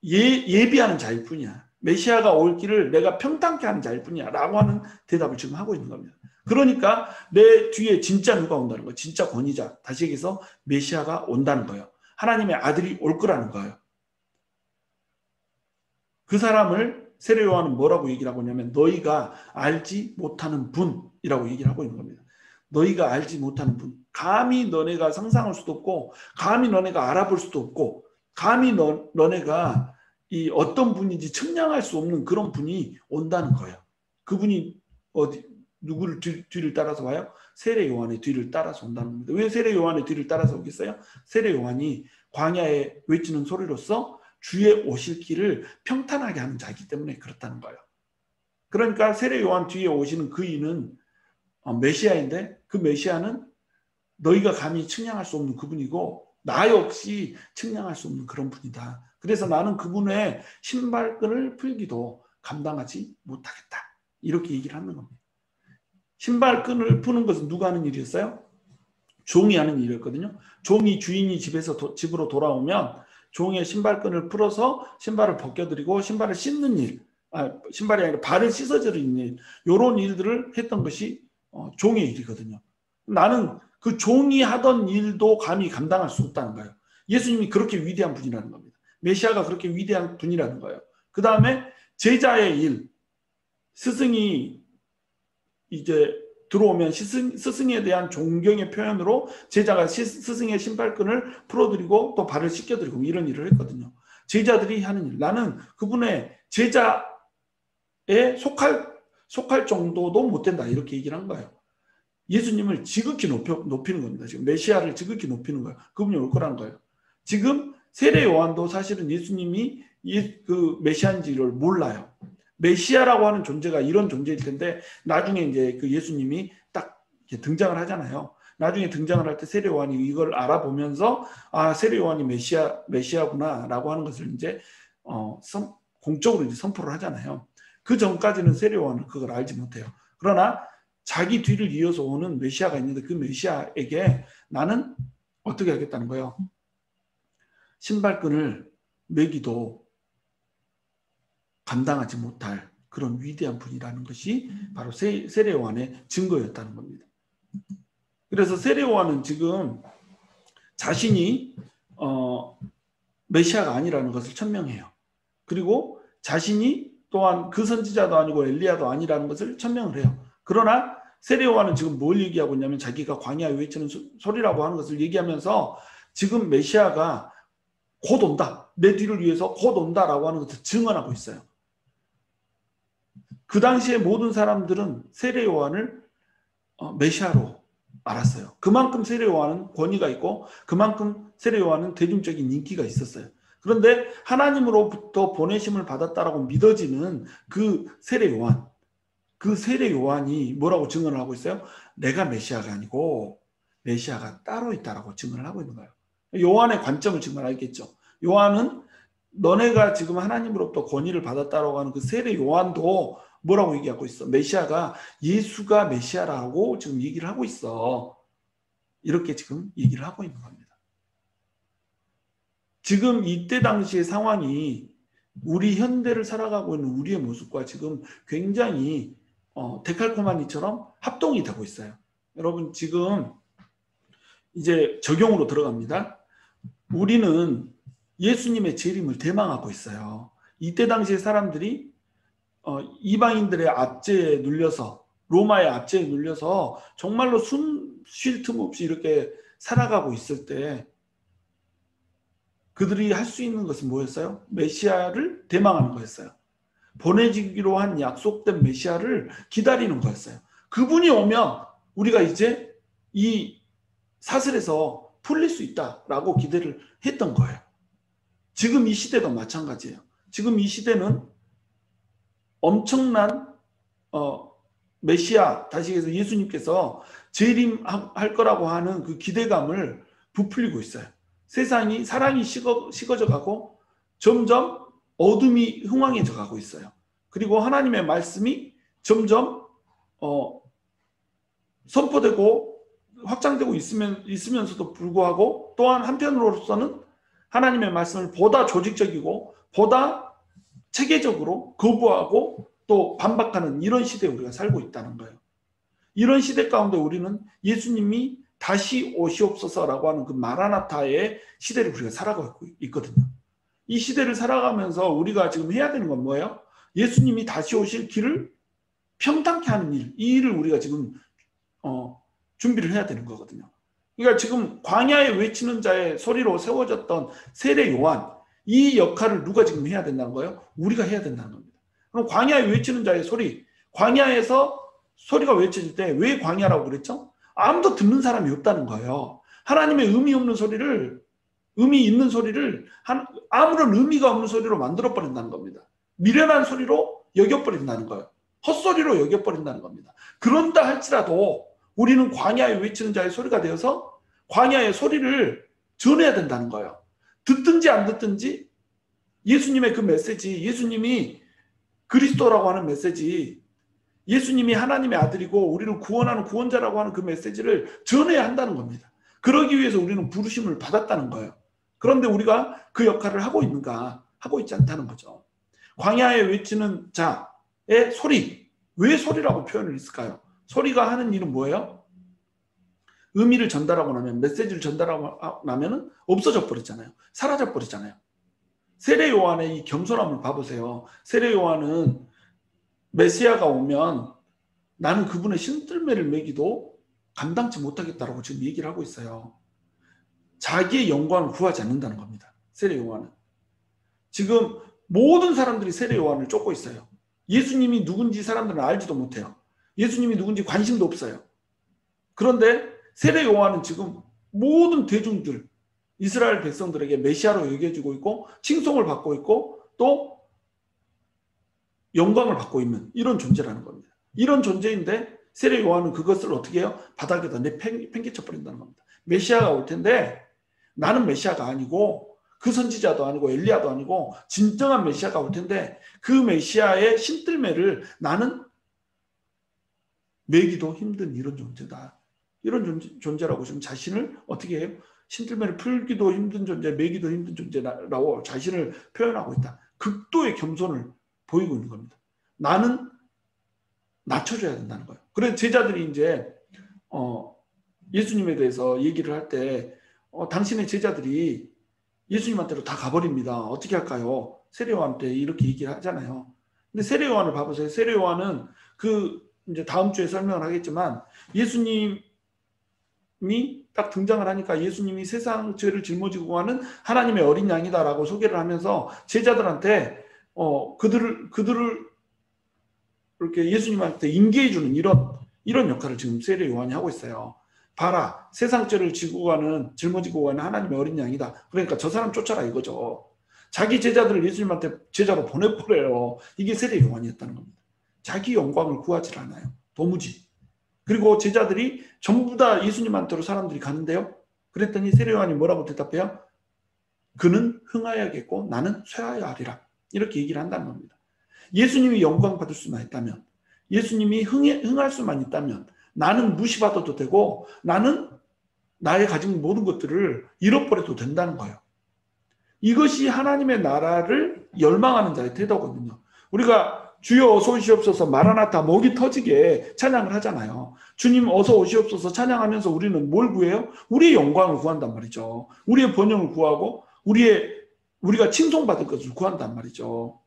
예비하는 자일 뿐이야. 메시아가 올 길을 내가 평탄케 하는 자일 뿐이야 라고 하는 대답을 지금 하고 있는 겁니다. 그러니까 내 뒤에 진짜 누가 온다는 거예요. 진짜 권위자. 다시 얘기해서 메시아가 온다는 거예요. 하나님의 아들이 올 거라는 거예요. 그 사람을 세례 요한은 뭐라고 얘기를 하고 있냐면 너희가 알지 못하는 분이라고 얘기를 하고 있는 겁니다. 너희가 알지 못하는 분. 감히 너네가 상상할 수도 없고 감히 너네가 알아볼 수도 없고 감히 너네가 이 어떤 분인지 측량할 수 없는 그런 분이 온다는 거예요. 그분이 누구를 뒤를 따라서 와요? 세례 요한의 뒤를 따라서 온다는 겁니다. 왜 세례 요한의 뒤를 따라서 오겠어요? 세례 요한이 광야에 외치는 소리로서 주의 오실 길을 평탄하게 하는 자이기 때문에 그렇다는 거예요. 그러니까 세례 요한 뒤에 오시는 그 이는 메시아인데 그 메시아는 너희가 감히 측량할 수 없는 그분이고 나 역시 측량할 수 없는 그런 분이다. 그래서 나는 그분의 신발끈을 풀기도 감당하지 못하겠다. 이렇게 얘기를 하는 겁니다. 신발끈을 푸는 것은 누가 하는 일이었어요? 종이 하는 일이었거든요. 종이 주인이 집으로 돌아오면 종의 신발끈을 풀어서 신발을 벗겨드리고 신발을 씻는 일, 신발이 아니라 발을 씻어주는 일, 이런 일들을 했던 것이 종의 일이거든요. 나는 그 종이 하던 일도 감히 감당할 수 없다는 거예요. 예수님이 그렇게 위대한 분이라는 겁니다. 메시아가 그렇게 위대한 분이라는 거예요. 그 다음에 제자의 일, 스승이 이제 들어오면 스승에 대한 존경의 표현으로 제자가 스승의 신발끈을 풀어드리고 또 발을 씻겨드리고 이런 일을 했거든요. 제자들이 하는 일. 나는 그분의 제자에 속할 정도도 못 된다. 이렇게 얘기를 한 거예요. 예수님을 지극히 높이는 겁니다. 지금 메시아를 지극히 높이는 거예요. 그분이 올 거라는 거예요. 지금 세례 요한도 사실은 예수님이 그 메시아인지를 몰라요. 메시아라고 하는 존재가 이런 존재일 텐데 나중에 이제 그 예수님이 딱 등장을 하잖아요. 나중에 등장을 할 때 세례 요한이 이걸 알아보면서 세례 요한이 메시아구나라고 하는 것을 이제 공적으로 이제 선포를 하잖아요. 그 전까지는 세례 요한은 그걸 알지 못해요. 그러나 자기 뒤를 이어서 오는 메시아가 있는데 그 메시아에게 나는 어떻게 하겠다는 거예요? 신발끈을 매기도 감당하지 못할 그런 위대한 분이라는 것이 바로 세례 요한의 증거였다는 겁니다. 그래서 세례 요한은 지금 자신이 메시아가 아니라는 것을 천명해요. 그리고 자신이 또한 그 선지자도 아니고 엘리야도 아니라는 것을 천명을 해요. 그러나 세례 요한은 지금 뭘 얘기하고 있냐면 자기가 광야에 외치는 소리라고 하는 것을 얘기하면서 지금 메시아가 곧 온다. 내 뒤를 위해서 곧 온다라고 하는 것을 증언하고 있어요. 그 당시에 모든 사람들은 세례 요한을 메시아로 알았어요. 그만큼 세례 요한은 권위가 있고 그만큼 세례 요한은 대중적인 인기가 있었어요. 그런데 하나님으로부터 보내심을 받았다라고 믿어지는 그 세례 요한, 그 세례 요한이 뭐라고 증언을 하고 있어요? 내가 메시아가 아니고 메시아가 따로 있다라고 증언을 하고 있는 거예요. 요한의 관점을 지금 알겠죠. 요한은 너네가 지금 하나님으로부터 권위를 받았다라고 하는 그 세례 요한도 뭐라고 얘기하고 있어? 메시아가 예수가 메시아라고 지금 얘기를 하고 있어. 이렇게 지금 얘기를 하고 있는 겁니다. 지금 이때 당시의 상황이 우리 현대를 살아가고 있는 우리의 모습과 지금 굉장히 데칼코마니처럼 합동이 되고 있어요. 여러분 지금 이제 적용으로 들어갑니다. 우리는 예수님의 재림을 대망하고 있어요. 이때 당시의 사람들이 이방인들의 압제에 눌려서 로마의 압제에 눌려서 정말로 숨 쉴 틈 없이 이렇게 살아가고 있을 때 그들이 할 수 있는 것은 뭐였어요? 메시아를 대망하는 거였어요. 보내지기로 한 약속된 메시아를 기다리는 거였어요. 그분이 오면 우리가 이제 이 사슬에서 풀릴 수 있다라고 기대를 했던 거예요. 지금 이 시대도 마찬가지예요. 지금 이 시대는 엄청난 메시아, 다시 해서 예수님께서 재림할 거라고 하는 그 기대감을 부풀리고 있어요. 세상이 사랑이 식어져 가고 점점 어둠이 흥황해져 가고 있어요. 그리고 하나님의 말씀이 점점 선포되고 확장되고 있으면서도 불구하고 또한 한편으로서는 하나님의 말씀을 보다 조직적이고 보다 체계적으로 거부하고 또 반박하는 이런 시대에 우리가 살고 있다는 거예요. 이런 시대 가운데 우리는 예수님이 다시 오시옵소서라고 하는 그 마라나타의 시대를 우리가 살아가고 있거든요. 이 시대를 살아가면서 우리가 지금 해야 되는 건 뭐예요? 예수님이 다시 오실 길을 평탄케 하는 일, 이 일을 우리가 지금 준비를 해야 되는 거거든요. 그러니까 지금 광야에 외치는 자의 소리로 세워졌던 세례 요한, 이 역할을 누가 지금 해야 된다는 거예요? 우리가 해야 된다는 겁니다. 그럼 광야에 외치는 자의 소리, 광야에서 소리가 외쳐질 때 왜 광야라고 그랬죠? 아무도 듣는 사람이 없다는 거예요. 하나님의 의미 없는 소리를, 의미 있는 소리를 아무런 의미가 없는 소리로 만들어버린다는 겁니다. 미련한 소리로 여겨버린다는 거예요. 헛소리로 여겨버린다는 겁니다. 그런다 할지라도 우리는 광야에 외치는 자의 소리가 되어서 광야의 소리를 전해야 된다는 거예요. 듣든지 안 듣든지 예수님의 그 메시지, 예수님이 그리스도라고 하는 메시지, 예수님이 하나님의 아들이고 우리를 구원하는 구원자라고 하는 그 메시지를 전해야 한다는 겁니다. 그러기 위해서 우리는 부르심을 받았다는 거예요. 그런데 우리가 그 역할을 하고 있는가? 하고 있지 않다는 거죠. 광야에 외치는 자의 소리, 왜 소리라고 표현을 했을까요? 소리가 하는 일은 뭐예요? 의미를 전달하고 나면, 메시지를 전달하고 나면은 없어져 버리잖아요. 사라져 버리잖아요. 세례 요한의 이 겸손함을 봐보세요. 세례 요한은 메시아가 오면 나는 그분의 신들매를 매기도 감당치 못하겠다라고 지금 얘기를 하고 있어요. 자기의 영광을 구하지 않는다는 겁니다. 세례 요한은. 지금 모든 사람들이 세례 요한을 쫓고 있어요. 예수님이 누군지 사람들은 알지도 못해요. 예수님이 누군지 관심도 없어요. 그런데 세례 요한은 지금 모든 대중들, 이스라엘 백성들에게 메시아로 여겨지고 있고 칭송을 받고 있고 또 영광을 받고 있는 이런 존재라는 겁니다. 이런 존재인데 세례 요한은 그것을 어떻게 해요? 바닥에다 내팽개쳐 버린다는 겁니다. 메시아가 올 텐데 나는 메시아가 아니고 그 선지자도 아니고 엘리야도 아니고 진정한 메시아가 올 텐데 그 메시아의 신들매를 나는 매기도 힘든 이런 존재다. 이런 존재라고 지금 자신을 어떻게 해요? 신들매를 풀기도 힘든 존재, 매기도 힘든 존재라고 자신을 표현하고 있다. 극도의 겸손을 보이고 있는 겁니다. 나는 낮춰줘야 된다는 거예요. 그래서 제자들이 이제 예수님에 대해서 얘기를 할 때 당신의 제자들이 예수님한테로 다 가버립니다. 어떻게 할까요? 세례 요한한테 이렇게 얘기를 하잖아요. 근데 세례 요한을 봐보세요. 세례 요한은 이제 다음 주에 설명을 하겠지만 예수님이 딱 등장을 하니까 예수님이 세상 죄를 짊어지고 가는 하나님의 어린 양이다라고 소개를 하면서 제자들한테 그들을 이렇게 예수님한테 인계해주는 이런 역할을 지금 세례 요한이 하고 있어요. 봐라, 세상 죄를 짊어지고 가는 하나님의 어린 양이다. 그러니까 저 사람 쫓아라 이거죠. 자기 제자들을 예수님한테 제자로 보내버려요. 이게 세례 요한이었다는 겁니다. 자기 영광을 구하지 않아요. 도무지. 그리고 제자들이 전부 다 예수님한테로 사람들이 가는데요. 그랬더니 세례 요한이 뭐라고 대답해요? 그는 흥하여야겠고 나는 쇠하여 하리라. 이렇게 얘기를 한다는 겁니다. 예수님이 영광 받을 수만 있다면, 예수님이 흥할 수만 있다면 나는 무시받아도 되고 나는 나의 가진 모든 것들을 잃어버려도 된다는 거예요. 이것이 하나님의 나라를 열망하는 자의 태도거든요. 우리가 주여 어서 오시옵소서 마라나타 목이 터지게 찬양을 하잖아요. 주님 어서 오시옵소서 찬양하면서 우리는 뭘 구해요? 우리의 영광을 구한단 말이죠. 우리의 번영을 구하고 우리가 칭송받을 것을 구한단 말이죠.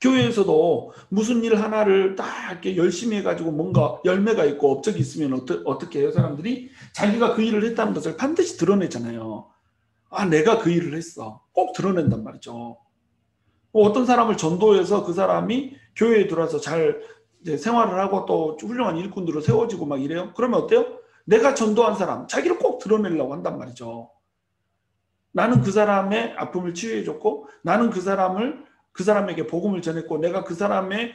교회에서도 무슨 일 하나를 딱 이렇게 열심히 해가지고 뭔가 열매가 있고 업적이 있으면 어떻게 해요? 사람들이 자기가 그 일을 했다는 것을 반드시 드러내잖아요. 아, 내가 그 일을 했어. 꼭 드러낸단 말이죠. 어떤 사람을 전도해서 그 사람이 교회에 들어와서 잘 이제 생활을 하고 또 훌륭한 일꾼으로 세워지고 막 이래요. 그러면 어때요? 내가 전도한 사람, 자기를 꼭 드러내려고 한단 말이죠. 나는 그 사람의 아픔을 치유해줬고 나는 그 사람에게 복음을 전했고 내가 그 사람이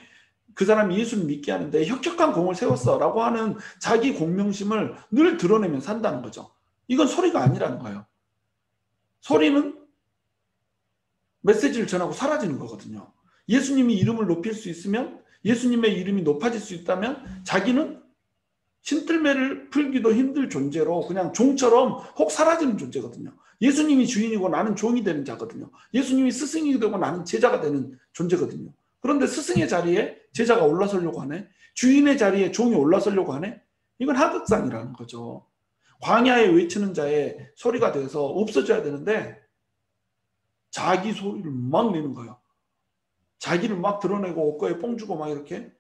예수를 믿게 하는데 혁혁한 공을 세웠어 라고 하는 자기 공명심을 늘 드러내면 산다는 거죠. 이건 소리가 아니라는 거예요. 소리는 메시지를 전하고 사라지는 거거든요. 예수님이 이름을 높일 수 있으면, 예수님의 이름이 높아질 수 있다면 자기는 신들매를 풀기도 힘들 존재로 그냥 종처럼 혹 사라지는 존재거든요. 예수님이 주인이고 나는 종이 되는 자거든요. 예수님이 스승이 되고 나는 제자가 되는 존재거든요. 그런데 스승의 자리에 제자가 올라서려고 하네. 주인의 자리에 종이 올라서려고 하네. 이건 하극상이라는 거죠. 광야에 외치는 자의 소리가 돼서 없어져야 되는데 자기 소리를 막 내는 거예요. 자기를 막 드러내고 옷가에 뽕 주고 막 이렇게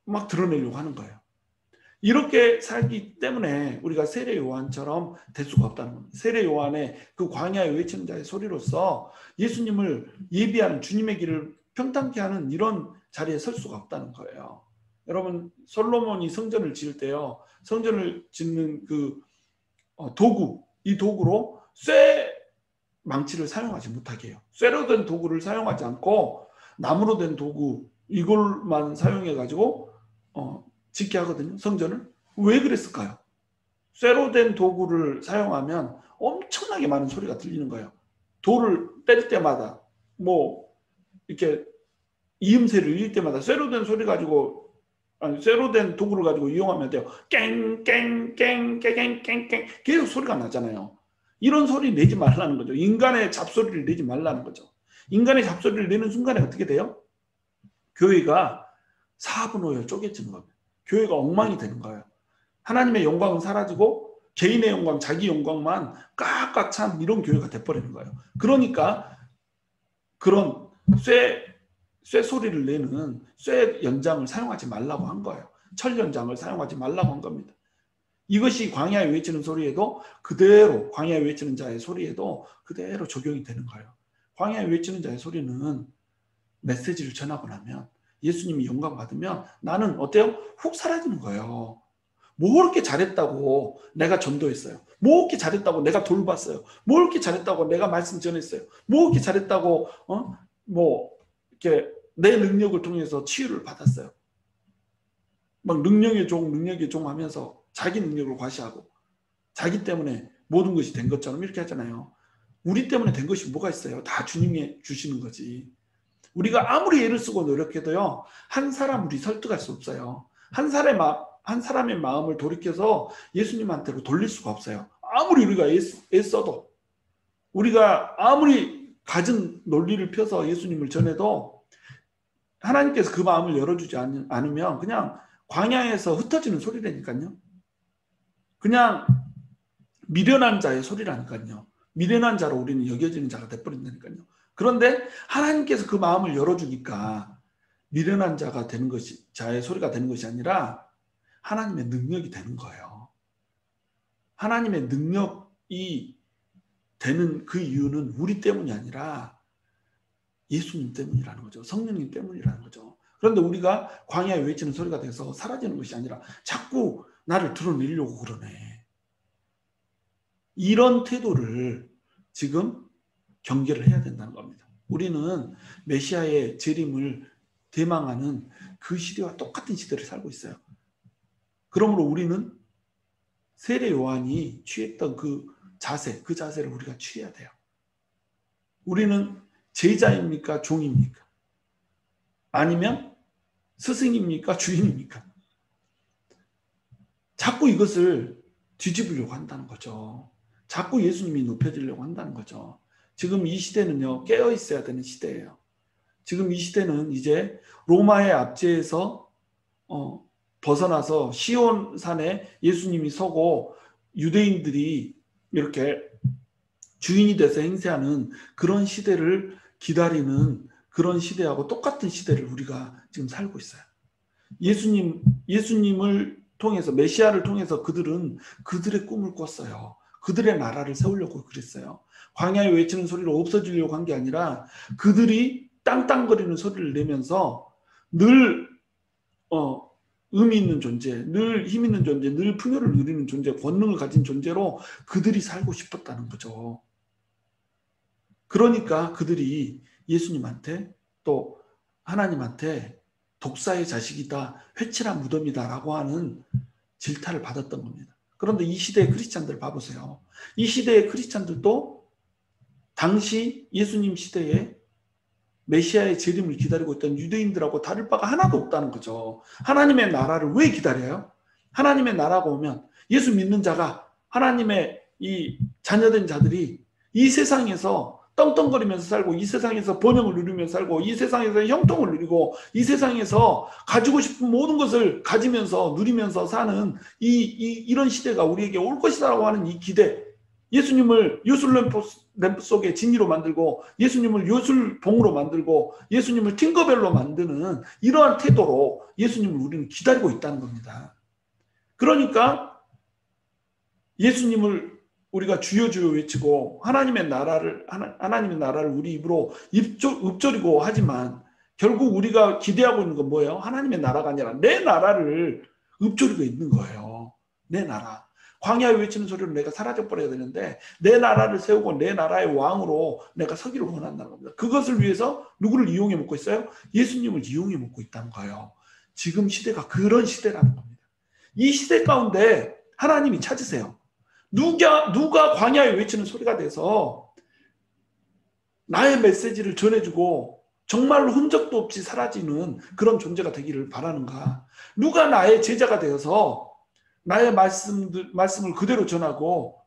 막 드러내려고 하는 거예요. 이렇게 살기 때문에 우리가 세례 요한처럼 될 수가 없다는 겁니다. 세례 요한의 그 광야에 외치는 자의 소리로서 예수님을 예비하는 주님의 길을 평탄케 하는 이런 자리에 설 수가 없다는 거예요. 여러분, 솔로몬이 성전을 지을 때요, 성전을 짓는 그 도구, 이 도구로 쇠 망치를 사용하지 못하게 해요. 쇠로 된 도구를 사용하지 않고 나무로 된 도구 이걸만 사용해 가지고 짓게 하거든요. 성전을. 왜 그랬을까요? 쇠로 된 도구를 사용하면 엄청나게 많은 소리가 들리는 거예요. 돌을 뗄 때마다 뭐 이렇게 이음새를 읽을 때마다 쇠로 된 소리 가지고 쇠로 된 도구를 가지고 이용하면 돼요. 깽깽깽깽깽깽 계속 소리가 나잖아요. 이런 소리 내지 말라는 거죠. 인간의 잡소리를 내지 말라는 거죠. 인간의 잡소리를 내는 순간에 어떻게 돼요? 교회가 사분오열 쪼개지는 겁니다. 교회가 엉망이 되는 거예요. 하나님의 영광은 사라지고 개인의 영광, 자기 영광만 꽉꽉 찬 이런 교회가 돼버리는 거예요. 그러니까 그런 쇠 소리를 내는 쇠 연장을 사용하지 말라고 한 거예요. 철 연장을 사용하지 말라고 한 겁니다. 이것이 광야에 외치는 소리에도 그대로, 광야에 외치는 자의 소리에도 그대로 적용이 되는 거예요. 광야에 외치는 자의 소리는 메시지를 전하고 나면, 예수님이 영광 받으면 나는 어때요? 훅 사라지는 거예요. 뭐 그렇게 잘했다고 내가 전도했어요. 뭐 그렇게 잘했다고 내가 돌봤어요. 뭐 그렇게 잘했다고 내가 말씀 전했어요. 뭐 그렇게 잘했다고 뭐 이렇게 내 능력을 통해서 치유를 받았어요. 막 능력의 종 하면서 자기 능력을 과시하고 자기 때문에 모든 것이 된 것처럼 이렇게 하잖아요. 우리 때문에 된 것이 뭐가 있어요? 다 주님이 주시는 거지. 우리가 아무리 애를 쓰고 노력해도요, 한 사람 우리 설득할 수 없어요. 한 사람의 마음을 돌이켜서 예수님한테로 돌릴 수가 없어요. 아무리 우리가 애써도, 우리가 아무리 갖은 논리를 펴서 예수님을 전해도 하나님께서 그 마음을 열어주지 않으면 그냥 광야에서 흩어지는 소리라니까요. 그냥 미련한 자의 소리라니까요. 미련한 자로 우리는 여겨지는 자가 돼버린다니까요. 그런데 하나님께서 그 마음을 열어주니까 미련한 자가 되는 것이, 자의 소리가 되는 것이 아니라 하나님의 능력이 되는 거예요. 하나님의 능력이 되는 그 이유는 우리 때문이 아니라 예수님 때문이라는 거죠. 성령님 때문이라는 거죠. 그런데 우리가 광야에 외치는 소리가 돼서 사라지는 것이 아니라 자꾸 나를 드러내려고 그러네. 이런 태도를 지금 경계를 해야 된다는 겁니다. 우리는 메시아의 재림을 대망하는 그 시대와 똑같은 시대를 살고 있어요. 그러므로 우리는 세례 요한이 취했던 그 자세를 우리가 취해야 돼요. 우리는 제자입니까? 종입니까? 아니면 스승입니까? 주인입니까? 자꾸 이것을 뒤집으려고 한다는 거죠. 자꾸 예수님이 높여지려고 한다는 거죠. 지금 이 시대는요, 깨어 있어야 되는 시대예요. 지금 이 시대는 이제 로마의 압제에서 벗어나서 시온산에 예수님이 서고 유대인들이 이렇게 주인이 돼서 행세하는 그런 시대를 기다리는 그런 시대하고 똑같은 시대를 우리가 지금 살고 있어요. 예수님을 통해서, 메시아를 통해서 그들은 그들의 꿈을 꿨어요. 그들의 나라를 세우려고 그랬어요. 광야에 외치는 소리로 없어지려고 한 게 아니라 그들이 땅땅거리는 소리를 내면서 늘 의미 있는 존재, 늘 힘 있는 존재, 늘 풍요를 누리는 존재, 권능을 가진 존재로 그들이 살고 싶었다는 거죠. 그러니까 그들이 예수님한테 또 하나님한테 독사의 자식이다, 회칠한 무덤이다라고 하는 질타를 받았던 겁니다. 그런데 이 시대의 크리스찬들 봐보세요. 이 시대의 크리스찬들도 당시 예수님 시대에 메시아의 재림을 기다리고 있던 유대인들하고 다를 바가 하나도 없다는 거죠. 하나님의 나라를 왜 기다려요? 하나님의 나라가 오면 예수 믿는 자가 하나님의 이 자녀된 자들이 이 세상에서 떵떵거리면서 살고, 이 세상에서 번영을 누리면서 살고, 이 세상에서 형통을 누리고, 이 세상에서 가지고 싶은 모든 것을 가지면서 누리면서 사는 이런 시대가 우리에게 올 것이라고 하는 이 기대, 예수님을 요술 램프 속에 진이로 만들고, 예수님을 요술봉으로 만들고, 예수님을 팅거벨로 만드는 이러한 태도로 예수님을 우리는 기다리고 있다는 겁니다. 그러니까 예수님을 우리가 주여 주여 외치고 하나님의 나라를 우리 입으로 읊조리고 하지만, 결국 우리가 기대하고 있는 건 뭐예요? 하나님의 나라가 아니라 내 나라를 읊조리고 있는 거예요. 내 나라. 광야에 외치는 소리로 내가 사라져버려야 되는데, 내 나라를 세우고 내 나라의 왕으로 내가 서기를 원한다는 겁니다. 그것을 위해서 누구를 이용해 먹고 있어요? 예수님을 이용해 먹고 있다는 거예요. 지금 시대가 그런 시대라는 겁니다. 이 시대 가운데 하나님이 찾으세요. 누가 광야에 외치는 소리가 돼서 나의 메시지를 전해주고 정말로 흔적도 없이 사라지는 그런 존재가 되기를 바라는가? 누가 나의 제자가 되어서 나의 말씀을 그대로 전하고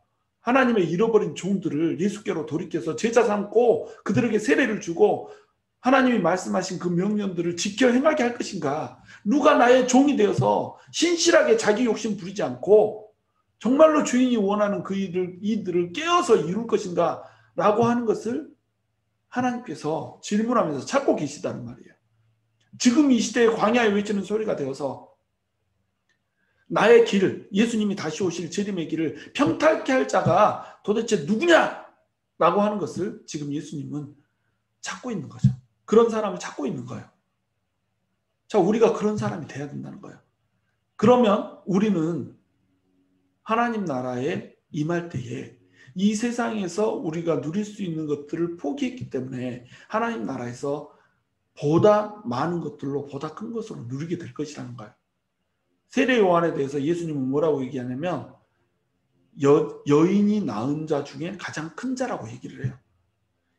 하나님의 잃어버린 종들을 예수께로 돌이켜서 제자 삼고 그들에게 세례를 주고 하나님이 말씀하신 그 명령들을 지켜 행하게 할 것인가? 누가 나의 종이 되어서 신실하게 자기 욕심 부리지 않고 정말로 주인이 원하는 그 이들을 깨어서 이룰 것인가? 라고 하는 것을 하나님께서 질문하면서 찾고 계시다는 말이에요. 지금 이 시대에 광야에 외치는 소리가 되어서 나의 길, 예수님이 다시 오실 재림의 길을 평탄케 할 자가 도대체 누구냐? 라고 하는 것을 지금 예수님은 찾고 있는 거죠. 그런 사람을 찾고 있는 거예요. 자, 우리가 그런 사람이 돼야 된다는 거예요. 그러면 우리는 하나님 나라에 임할 때에 이 세상에서 우리가 누릴 수 있는 것들을 포기했기 때문에 하나님 나라에서 보다 많은 것들로 보다 큰 것으로 누리게 될 것이라는 거예요. 세례 요한에 대해서 예수님은 뭐라고 얘기하냐면 여인이 낳은 자 중에 가장 큰 자라고 얘기를 해요.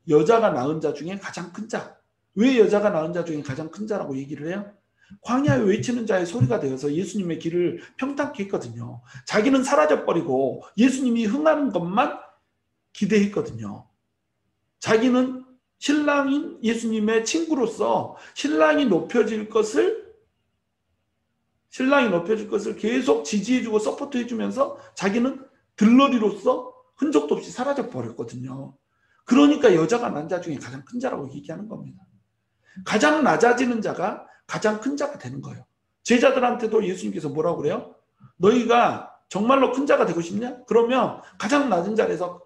여자가 낳은 자 중에 가장 큰 자. 왜 여자가 낳은 자 중에 가장 큰 자라고 얘기를 해요? 광야에 외치는 자의 소리가 되어서 예수님의 길을 평탄케 했거든요. 자기는 사라져버리고 예수님이 흥하는 것만 기대했거든요. 자기는 신랑인 예수님의 친구로서 신랑이 높여질 것을 계속 지지해주고 서포트해주면서 자기는 들러리로서 흔적도 없이 사라져버렸거든요. 그러니까 여자가 낳은 자 중에 가장 큰 자라고 얘기하는 겁니다. 가장 낮아지는 자가 가장 큰 자가 되는 거예요. 제자들한테도 예수님께서 뭐라고 그래요? 너희가 정말로 큰 자가 되고 싶냐? 그러면 가장 낮은 자리에서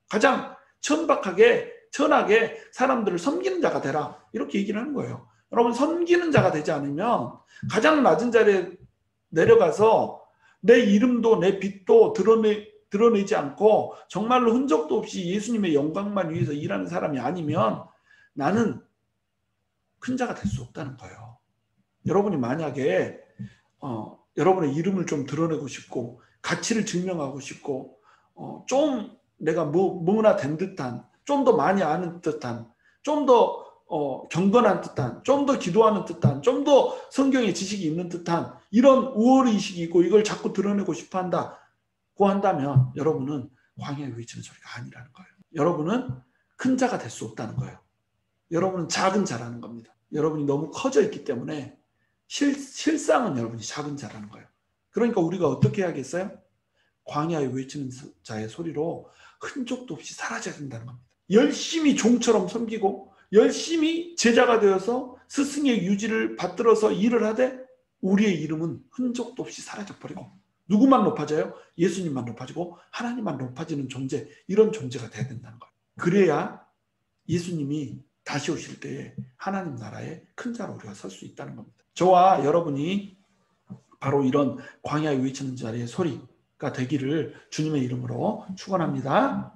가장 천박하게 천하게 사람들을 섬기는 자가 되라. 이렇게 얘기를 하는 거예요. 여러분, 섬기는 자가 되지 않으면 가장 낮은 자리에 내려가서 내 이름도 내 빛도 드러내지 않고 정말로 흔적도 없이 예수님의 영광만 위해서 일하는 사람이 아니면 나는 큰 자가 될 수 없다는 거예요. 여러분이 만약에 여러분의 이름을 좀 드러내고 싶고 가치를 증명하고 싶고 좀 내가 뭐나 된 듯한, 좀 더 많이 아는 듯한, 좀 더 경건한 듯한, 좀 더 기도하는 듯한, 좀 더 성경의 지식이 있는 듯한 이런 우월의식이 있고 이걸 자꾸 드러내고 싶어 한다고 한다면 여러분은 광야에 외치는 소리가 아니라는 거예요. 여러분은 큰 자가 될 수 없다는 거예요. 여러분은 작은 자라는 겁니다. 여러분이 너무 커져 있기 때문에 실상은 여러분이 작은 자라는 거예요. 그러니까 우리가 어떻게 해야겠어요? 광야에 외치는 자의 소리로 흔적도 없이 사라져야 된다는 겁니다. 열심히 종처럼 섬기고 열심히 제자가 되어서 스승의 유지를 받들어서 일을 하되 우리의 이름은 흔적도 없이 사라져버리고 누구만 높아져요? 예수님만 높아지고 하나님만 높아지는 존재, 이런 존재가 돼야 된다는 거예요. 그래야 예수님이 다시 오실 때에 하나님 나라의 큰 자로 우리가 설 수 있다는 겁니다. 저와 여러분이 바로 이런 광야에 외치는 자의 소리가 되기를 주님의 이름으로 축원합니다.